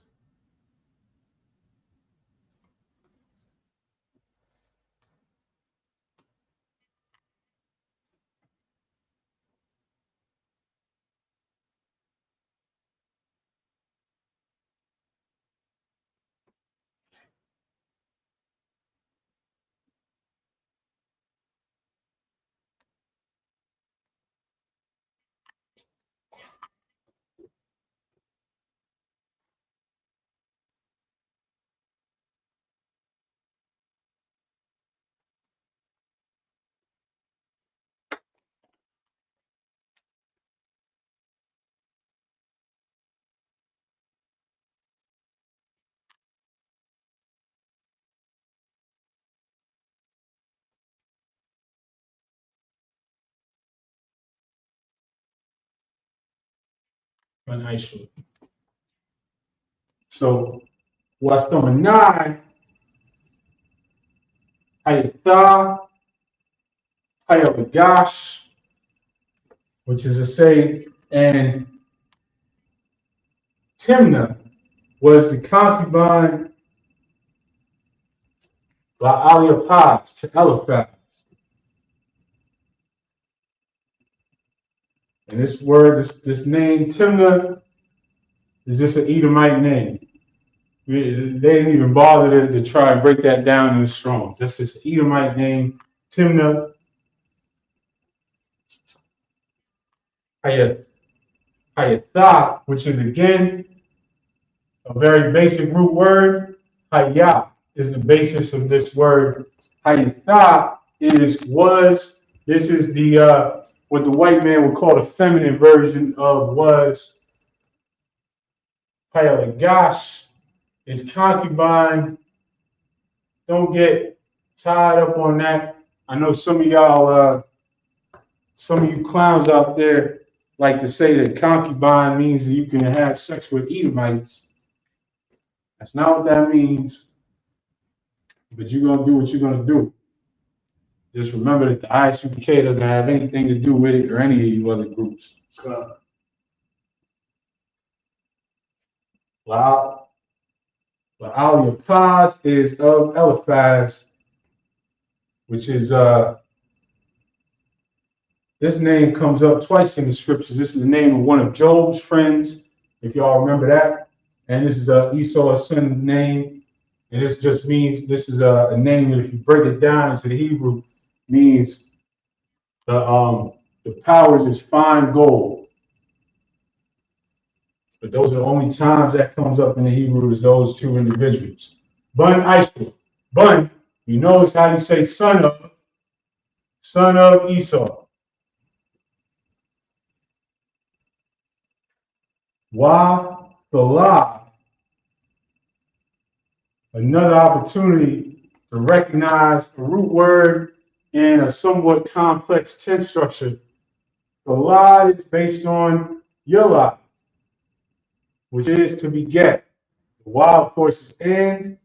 So, what's number 9? Hayatha, Hayabagash, which is to say, and Timnah was the concubine La'aliapaz to Eliphaz. And this word, this name, Timnah, is just an Edomite name. They didn't even bother to try and break that down in the Strong's. That's just an Edomite name, Timnah. Hayatha, which is again a very basic root word. Hayah is the basis of this word. Hayatha is was. This is the what the white man would call the feminine version of was. Hayalagash is concubine. Don't get tied up on that. I know some of y'all, some of you clowns out there like to say that concubine means that you can have sex with Edomites. That's not what that means. But you're going to do what you're going to do. Just remember that the Isupk doesn't have anything to do with it or any of you other groups. La'aliapaz is of Eliphaz, which is this name comes up twice in the scriptures. This is the name of one of Job's friends, if y'all remember that. And this is Esau's son's name. And this just means, this is a name that if you break it down into the Hebrew, means the powers is fine gold. But those are the only times that comes up in the Hebrew is those two individuals. Bun Isupk. Bun, you know it's how you say son of Esau. Wa Thalah, another opportunity to recognize a root word and a somewhat complex tense structure. Thalah is based on Yalad, which is to beget. The Wa, of course, is and,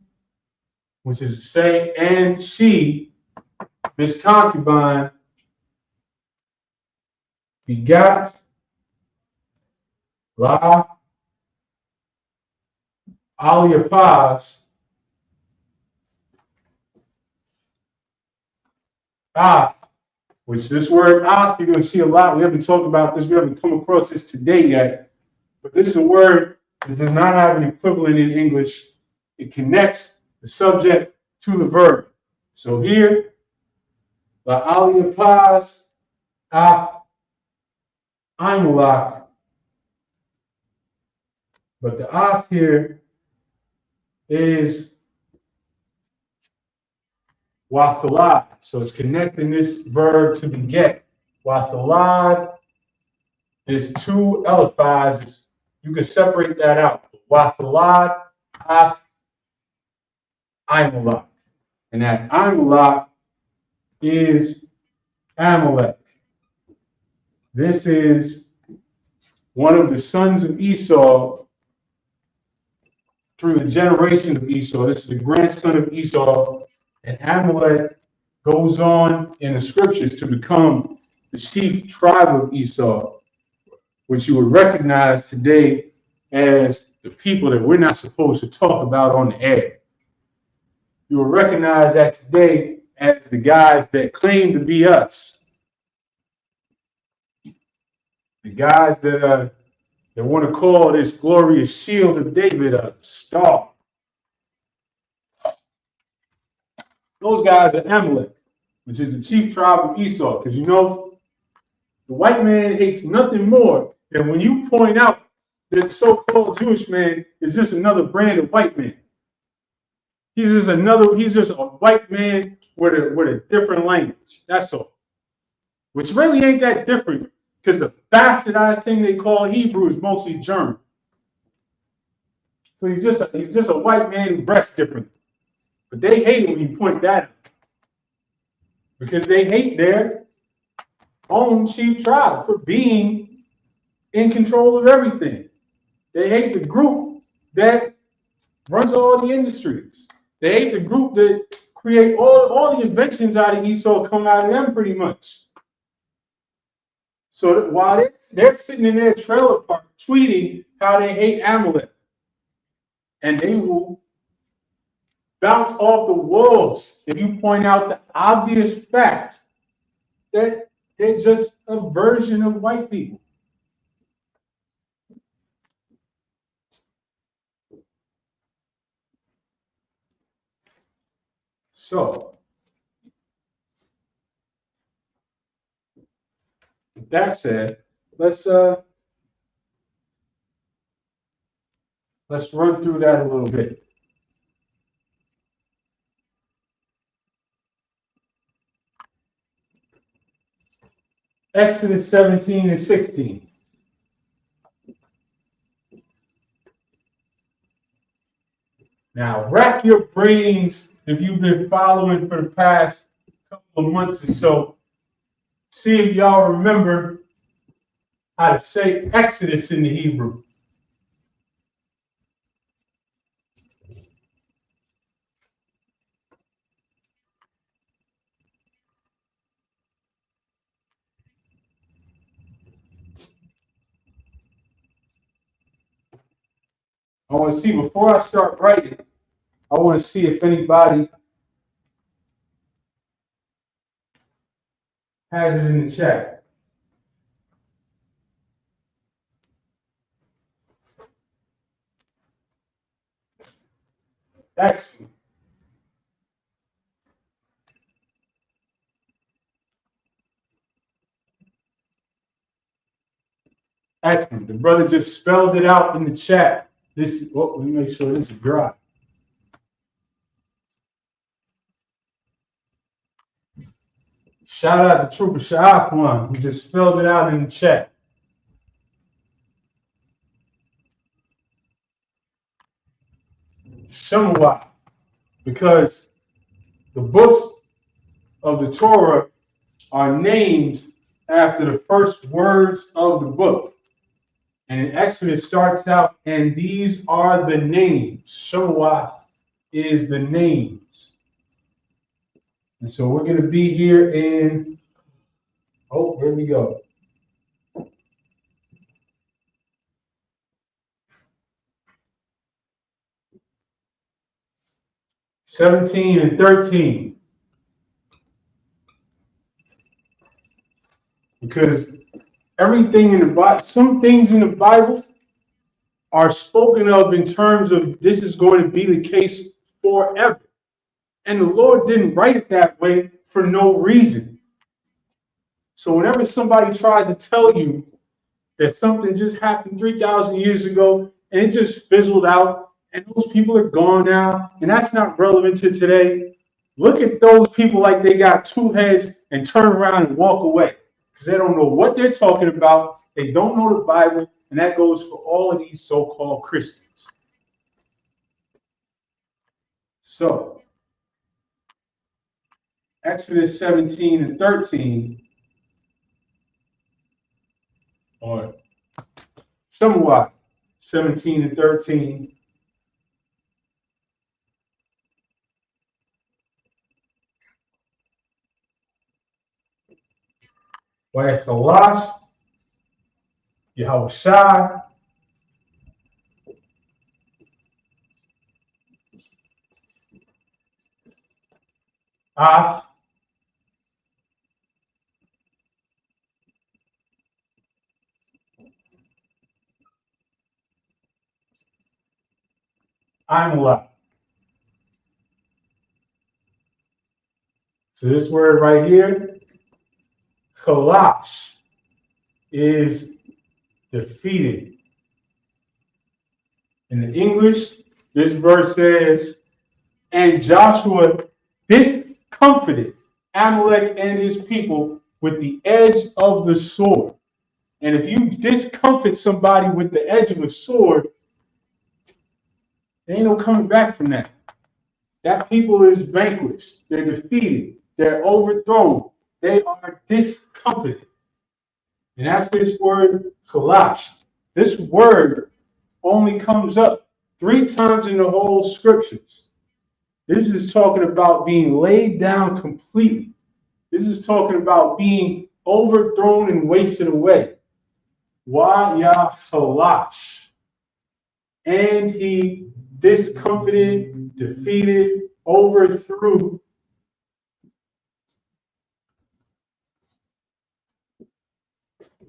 which is to say, and she, this concubine, begot La Aliapaz, which this word you're going to see a lot. We haven't talked about this. We haven't come across this today yet. But this is a word that does not have an equivalent in English. It connects the subject to the verb. So here, La Aliapaz, Imulak. But the here is Wathalad. So it's connecting this verb to beget. Wathalad. There's two eliphaz. You can separate that out. Wathalad, Amalek. And that Amalek is Amalek. This is one of the sons of Esau through the generations of Esau. This is the grandson of Esau. And Amalek goes on in the scriptures to become the chief tribe of Esau, which you would recognize today as the people that we're not supposed to talk about on the air. You will recognize that today as the guys that claim to be us. The guys that want to call this glorious shield of David a star. Those guys are Amalek, which is the chief tribe of Esau. Because you know, the white man hates nothing more than when you point out that the so-called Jewish man is just another brand of white man. He's just a white man with a different language. That's all. Which really ain't that different, because the bastardized thing they call Hebrew is mostly German. So he's just a white man who breasts different. But they hate it when you point that out. Because they hate their own chief tribe for being in control of everything. They hate the group that runs all the industries. They hate the group that create all the inventions out of Esau come out of them pretty much. So that while they're sitting in their trailer park tweeting how they hate Amalek, and they will bounce off the walls if you point out the obvious fact that they're just a version of white people. So, with that said, let's run through that a little bit. Exodus 17 and 16. Now, rack your brains if you've been following for the past couple of months or so. See if y'all remember how to say Exodus in the Hebrew. I want to see, before I start writing, I want to see if anybody has it in the chat. Excellent. Excellent. The brother just spelled it out in the chat. This, let me make sure this is dry. Shout out to Trooper Sha'afwan, who just spelled it out in the chat. Shemawah, because the books of the Torah are named after the first words of the book. And in Exodus starts out, and these are the names. Shemawah is the names. And so we're going to be here in, here we go. (17 and 13). Because everything in the Bible, some things in the Bible are spoken of in terms of this is going to be the case forever. And the Lord didn't write it that way for no reason. So whenever somebody tries to tell you that something just happened 3,000 years ago and it just fizzled out and those people are gone now and that's not relevant to today, Look at those people like they got two heads and turn around and walk away because they don't know what they're talking about. They don't know the Bible, and that goes for all of these so-called Christians. So, Exodus 17 and 13, or somewhat 17 and 13. Wa'echalash, Yahushua, Af, Imla. So this word right here, Chalash, is defeated. In the English, this verse says, and Joshua discomfited Amalek and his people with the edge of the sword. And if you discomfort somebody with the edge of a sword, there ain't no coming back from that. That people is vanquished. They're defeated. They're overthrown. They are discomfited. And that's this word, chalash. This word only comes up 3 times in the whole scriptures. This is talking about being laid down completely. This is talking about being overthrown and wasted away. Wa'yachalash. And he discomfited, defeated, overthrew.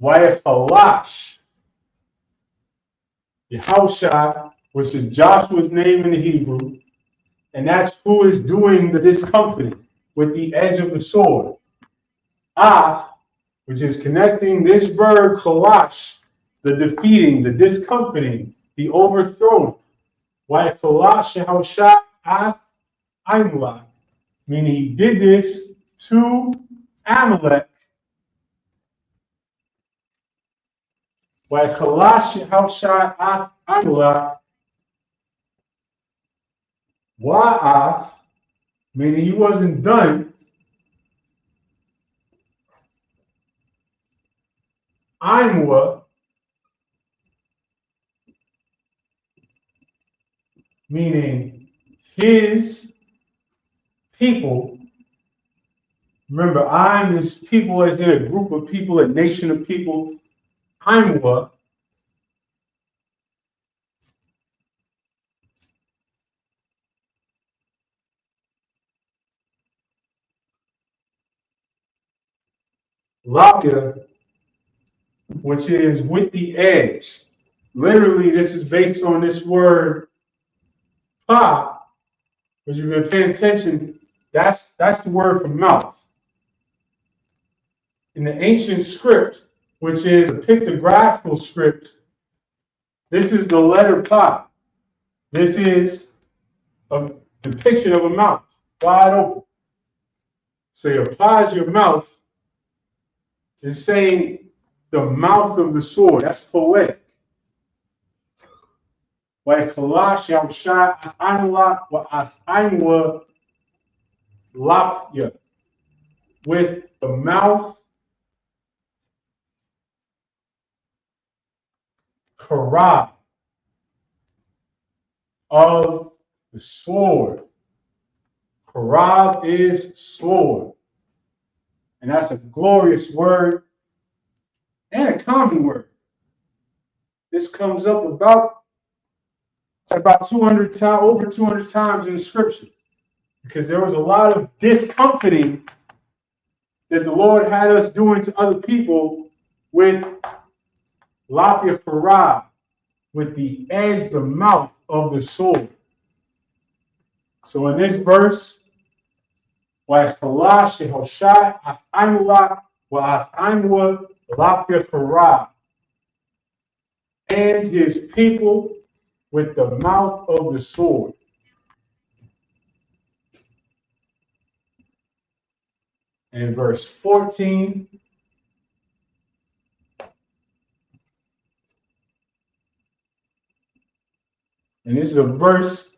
Wa'yachalash. Yahushua, which is Joshua's name in the Hebrew, and that's who is doing the discomfiting with the edge of the sword. Af, which is connecting this verb, chalash, the defeating, the discomfiting, the overthrowing. Why chalash Yahushua af Imla, meaning he did this to Amalek. Why chalash Yahushua af Imla. Wa'af, meaning he wasn't done. Imwa, meaning his people. Remember, I'm is people as in a group of people, a nation of people. Imwa, Lapia, which is with the edge. Literally, this is based on this word pa, which you've been paying attention, that's the word for mouth. In the ancient script, which is a pictographical script, this is the letter pa. This is a depiction of a mouth, wide open. So your pa is your mouth, is saying the mouth of the sword. That's poetic. With the mouth, karab, of the sword. Karab is sword. And that's a glorious word and a common word. This comes up about 200 times, over 200 times in the scripture, because there was a lot of discomfiting that the Lord had us doing to other people with lapia karab, with the edge, the mouth of the sword. So in this verse, and his people with the mouth of the sword. and verse 14. And this is a verse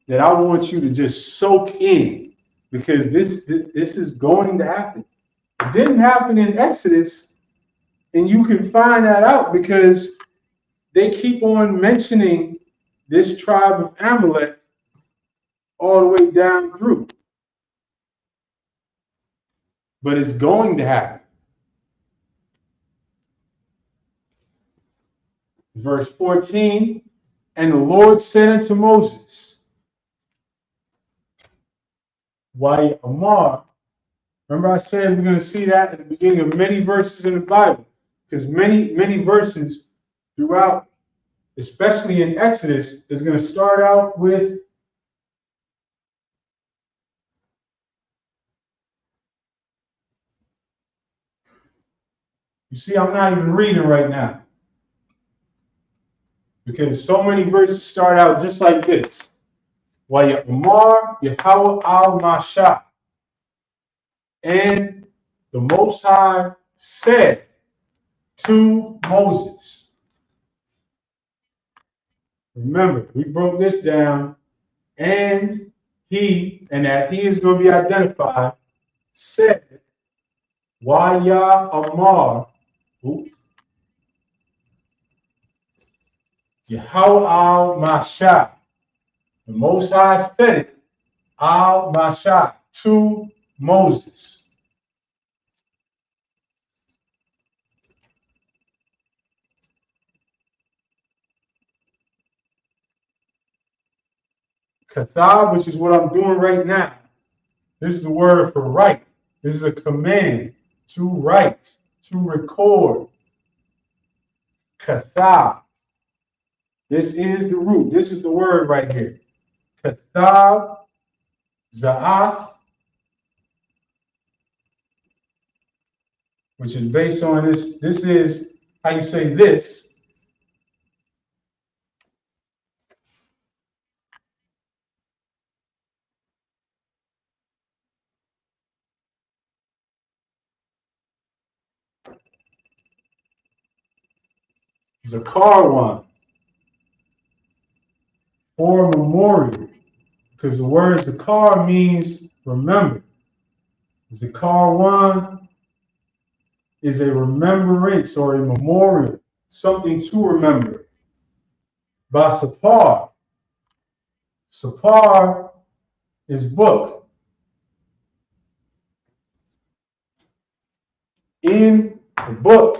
that I want you to just soak in, because this is going to happen. It didn't happen in Exodus, and you can find that out because they keep on mentioning this tribe of Amalek all the way down through. But it's going to happen. Verse 14, and the Lord said unto Moses, why Amar, remember I said we're going to see that at the beginning of many verses in the Bible, because many verses throughout, especially in Exodus, is going to start out with you see, I'm not even reading right now, because so many verses start out just like this. Amar Yahweh al Mashah. And the Most High said to Moses. Remember, we broke this down, and that he is going to be identified, said, Waya Amar, Yahweh al Mashah. The Most High said it, al Mashah, to Moses. Kathab, which is what I'm doing right now. This is the word for write. This is a command to write, to record. Kathab. This is the root. This is the word right here. Kathab, Za'af, which is based on this. This is how you say this. Zakarwan, or memorial, because the word Zakar means remember. Zakarwan is a remembrance or a memorial, something to remember. Basapar. Sapar is book. In the book.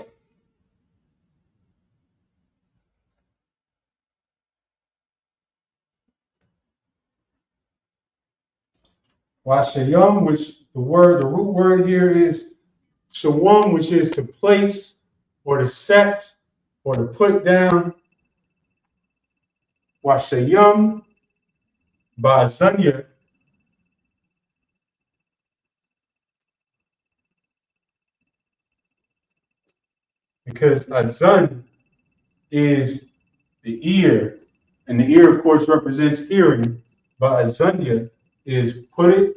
Washayam, which the root word here is shawam, which is to place or to set or to put down. Washayam, Ba'azanya, because azan is the ear, and the ear, of course, represents hearing, but azanya is put it.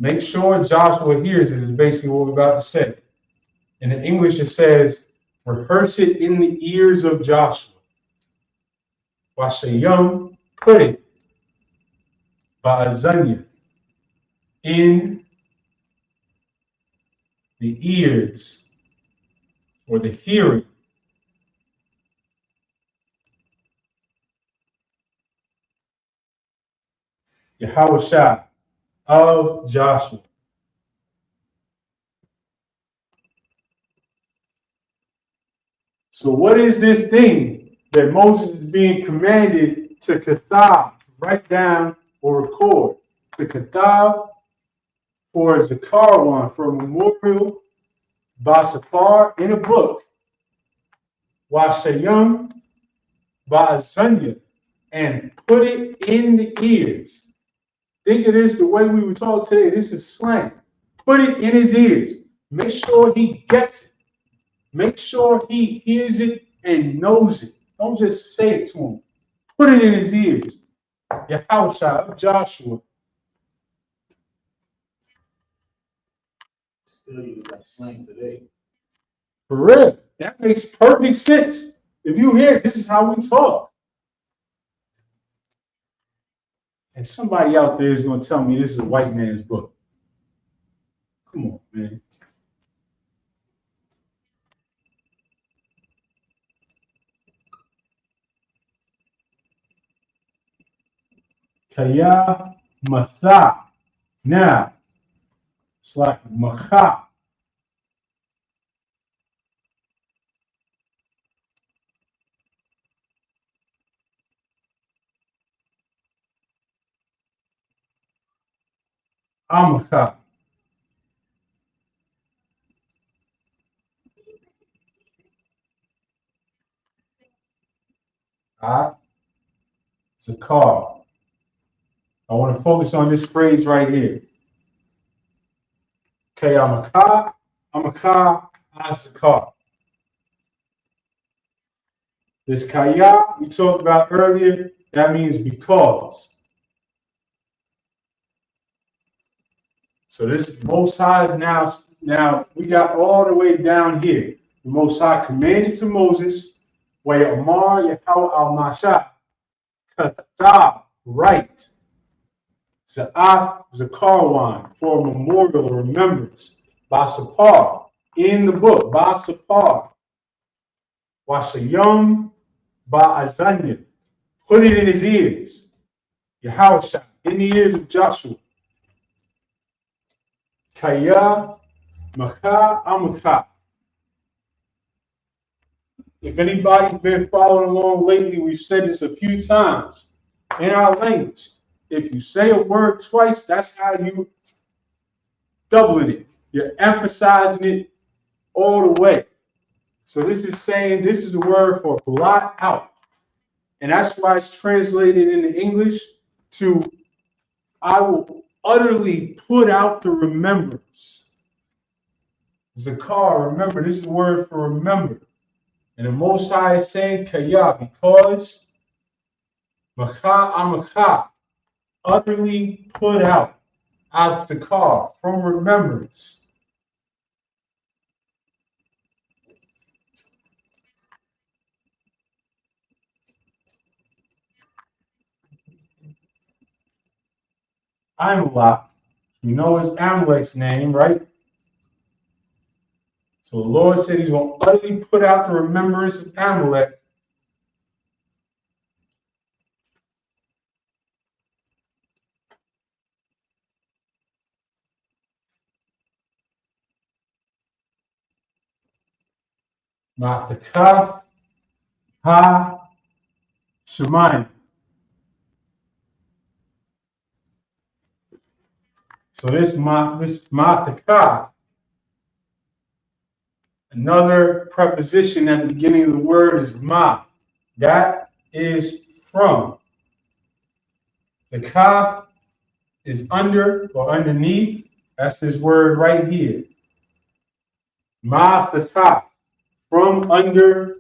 Make sure Joshua hears it is basically what we're about to say. And in English, it says, rehearse it in the ears of Joshua. Washayam, put it. Ba'azanya, in the ears or the hearing. Yahweh of Joshua. So what is this thing that Moses is being commanded to kathab, write down or record? To kathab for a zakarwan, for a memorial, basapar, in a book, washayam, ba'azanya, and put it in the ears. Think of this the way we were taught today. This is slang. Put it in his ears. Make sure he gets it. Make sure he hears it and knows it. Don't just say it to him. Put it in his ears. Yahweh of Joshua. tell you it's like slang today. For real. That makes perfect sense. If you hear it, this is how we talk. And somebody out there is going to tell me this is a white man's book. Come on, man. Kaya Matha. Now, it's like Macha. Amacha. It's a car. I want to focus on this phrase right here. Kaya Amacha, Asakar. This kaya we talked about earlier, that means because. So this Most High is now we got all the way down here. The Most High commanded to Moses, Amar Yahweh al-Masha, Kata, right. Za'af, Zakarwan, for a memorial or remembrance. Basapar, in the book, Basapar. Washayum, Ba'azanya, put it in his ears. Yahweh, in the ears of Joshua. Kaya, Macha, Amacha. If anybody's been following along lately, we've said this a few times in our language. If you say a word twice, that's how you doubling it. You're emphasizing it all the way. So this is saying, this is the word for blot out. And that's why it's translated into English to, I will utterly put out the remembrance. Zakar, remember, this is the word for remember. And the Most High is saying, Kaya, because Macha Amacha, utterly put out the car from remembrance. Amalek, you know his Amalek's name, right? So the Lord said he's going to utterly put out the remembrance of Amalek. Ma'atakaf ha Shemayim. So this Ma'atakaf, another preposition at the beginning of the word is ma. That is from. The kaf is under or underneath. That's this word right here. Ma'atakaf, from under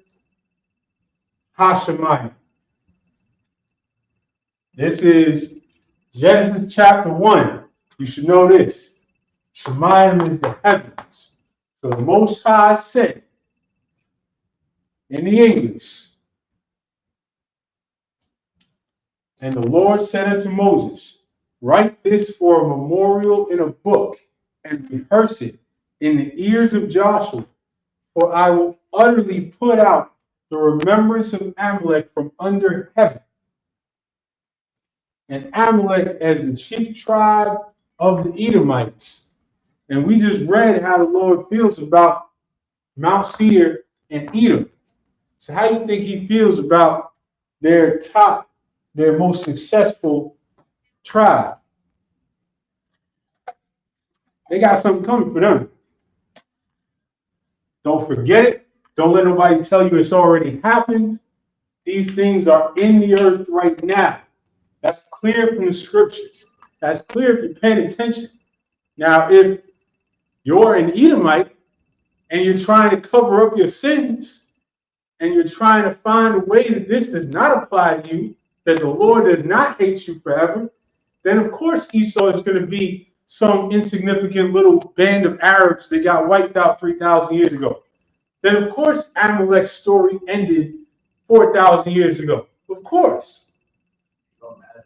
Hashemayim. This is Genesis chapter 1. You should know this. Shemayim is the heavens. So the Most High said in the English, and the Lord said unto Moses, write this for a memorial in a book and rehearse it in the ears of Joshua, for I will utterly put out the remembrance of Amalek from under heaven. And Amalek as the chief tribe of the Edomites. And we just read how the Lord feels about Mount Seir and Edom. So how do you think he feels about their most successful tribe? They got something coming for them. Don't forget it. Don't let nobody tell you it's already happened. These things are in the earth right now. That's clear from the scriptures. That's clear if you're paying attention. Now, if you're an Edomite and you're trying to cover up your sins and you're trying to find a way that this does not apply to you, that the Lord does not hate you forever, then of course Esau is going to be some insignificant little band of Arabs that got wiped out 3,000 years ago. Then, of course, Amalek's story ended 4,000 years ago. Of course. It don't matter.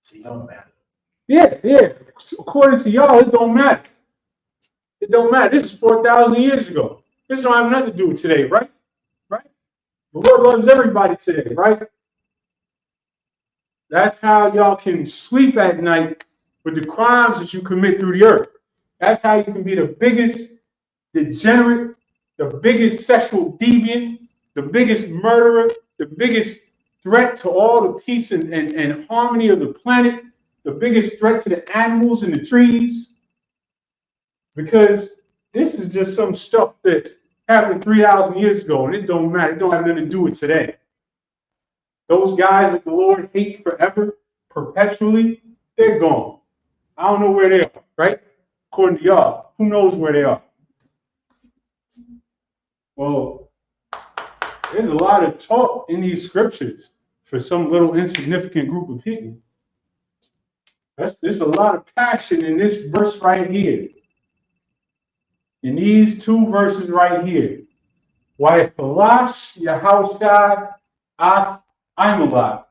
See, it don't matter. Yeah. According to y'all, it don't matter. It don't matter. This is 4,000 years ago. This don't have nothing to do with today, right? Right? The Lord loves everybody today, right? That's how y'all can sleep at night with the crimes that you commit through the earth. That's how you can be the biggest degenerate, the biggest sexual deviant, the biggest murderer, the biggest threat to all the peace and harmony of the planet, the biggest threat to the animals and the trees. Because this is just some stuff that happened 3,000 years ago, and it don't matter. It don't have nothing to do with today. Those guys that the Lord hates forever, perpetually, they're gone. I don't know where they are, right? According to y'all, who knows where they are? Well, there's a lot of talk in these scriptures for some little insignificant group of people. There's a lot of passion in this verse right here. In these two verses right here. Wa'yafalash Yahushai Af Amalek,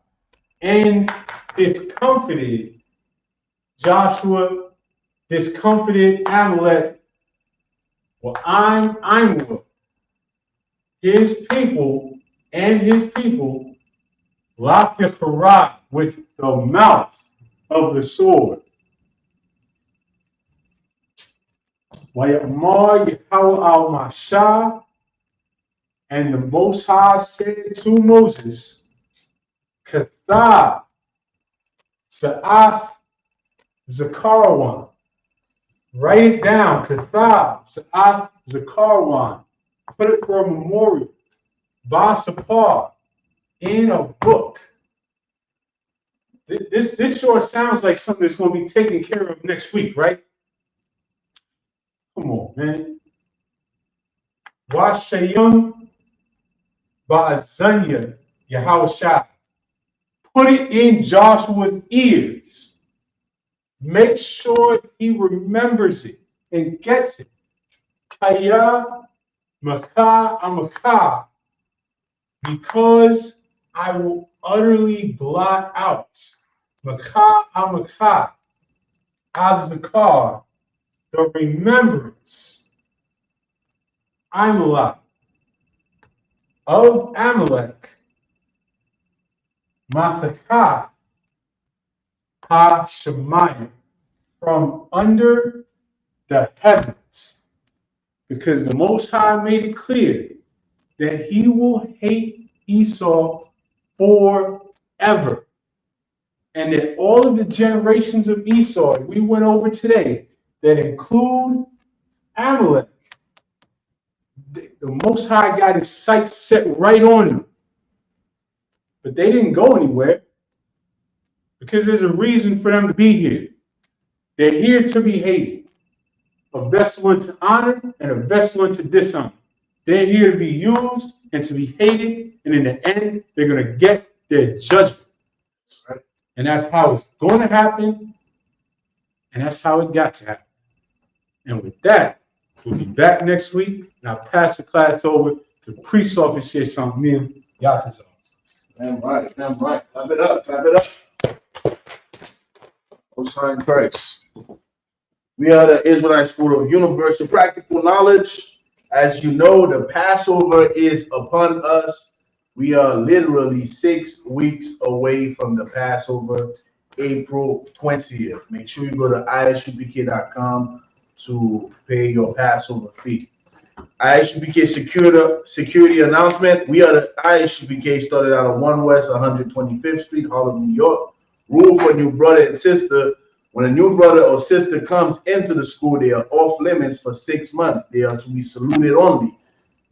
and discomfited Joshua, discomfited Amalek. Well, I'm his people and his people, Lakyakarah, with the mouth of the sword. Wayamar Yahweh al-Mashah, and the Most High said to Moses, Kathah Sa'ath Zakarawan. Write it down. Kathah Sa'ath Zakarawan. Put it for a memorial. Basapar. In a book. This sure sounds like something that's going to be taken care of next week, right? Come on, man. Washayim Ba'azanya Yahushua. Put it in Joshua's ears. Make sure he remembers it and gets it. Kaya Makah Amakah. Because I will utterly blot out Makah Amakah Azakar, the remembrance Amalek of Amalek, Mathakah Ha-Shemayim, from under the heavens. Because the Most High made it clear that he will hate Esau forever. And that all of the generations of Esau we went over today, that include Amalek, the Most High got his sights set right on them. But they didn't go anywhere because there's a reason for them to be here. They're here to be hated. A vessel unto honor and a vessel unto dishonor. They're here to be used and to be hated, and in the end, they're going to get their judgment. Right? And that's how it's going to happen, and that's how it got to happen. And with that, we'll be back next week, and I'll pass the class over to Priest Officer Samir Yatazal. Damn right. Clap it up. Most High in Christ. We are the Israelite School of Universal Practical Knowledge. As you know, the Passover is upon us. We are literally 6 weeks away from the Passover, April 20th. Make sure you go to isupk.com to pay your Passover fee. ISUPK security announcement. We are the ISUPK, started out of 1 West 125th Street, Harlem, New York. Rule for new brother and sister. When a new brother or sister comes into the school, they are off limits for 6 months. They are to be saluted only.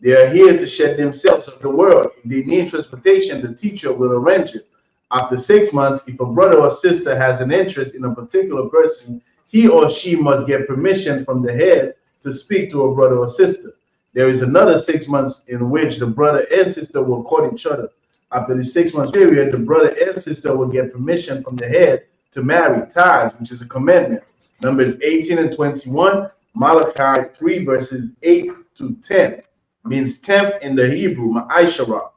They are here to shed themselves of the world. If they need transportation, the teacher will arrange it. After 6 months, if a brother or sister has an interest in a particular person, he or she must get permission from the head to speak to a brother or sister. There is another 6 months in which the brother and sister will court each other. After the 6 months period, the brother and sister will get permission from the head to marry, tithes, which is a commandment. Numbers 18 and 21, Malachi 3 verses 8 to 10 means tenth in the Hebrew, ma'ashara.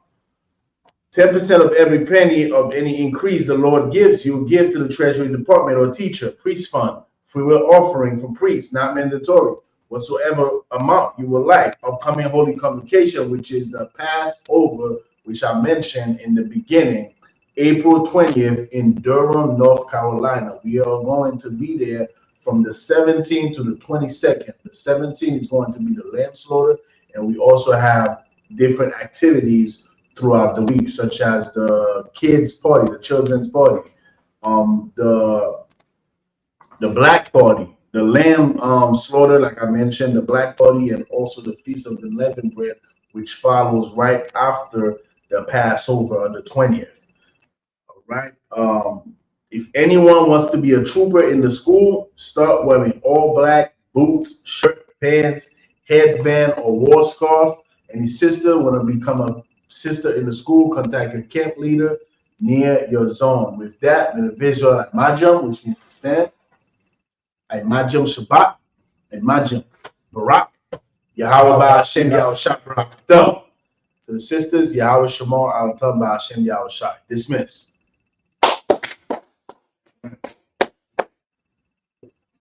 10% of every penny of any increase the Lord gives you, give to the treasury department or teacher, priest fund, free will offering for priests, not mandatory. Whatsoever amount you will like. Upcoming holy convocation, which is the Passover, which I mentioned in the beginning, April 20th in Durham, North Carolina. We are going to be there from the 17th to the 22nd. The 17th is going to be the lamb slaughter, and we also have different activities throughout the week, such as the kids' party, the children's party, the black party, the lamb slaughter, like I mentioned, the black party, and also the Feast of the Unleavened Bread, which follows right after the Passover on the 20th. All right. If anyone wants to be a trooper in the school, start wearing all black boots, shirt, pants, headband, or war scarf. Any sister want to become a sister in the school, contact your camp leader near your zone. With that, the visual at Majam, which means to stand. At Majam Shabbat, at Majam Barak, Yahweh Ba'ashem Yahushua Barak. To the sisters, Yahweh Shemar Al Tam Ba'ashem Yahushua. Dismiss.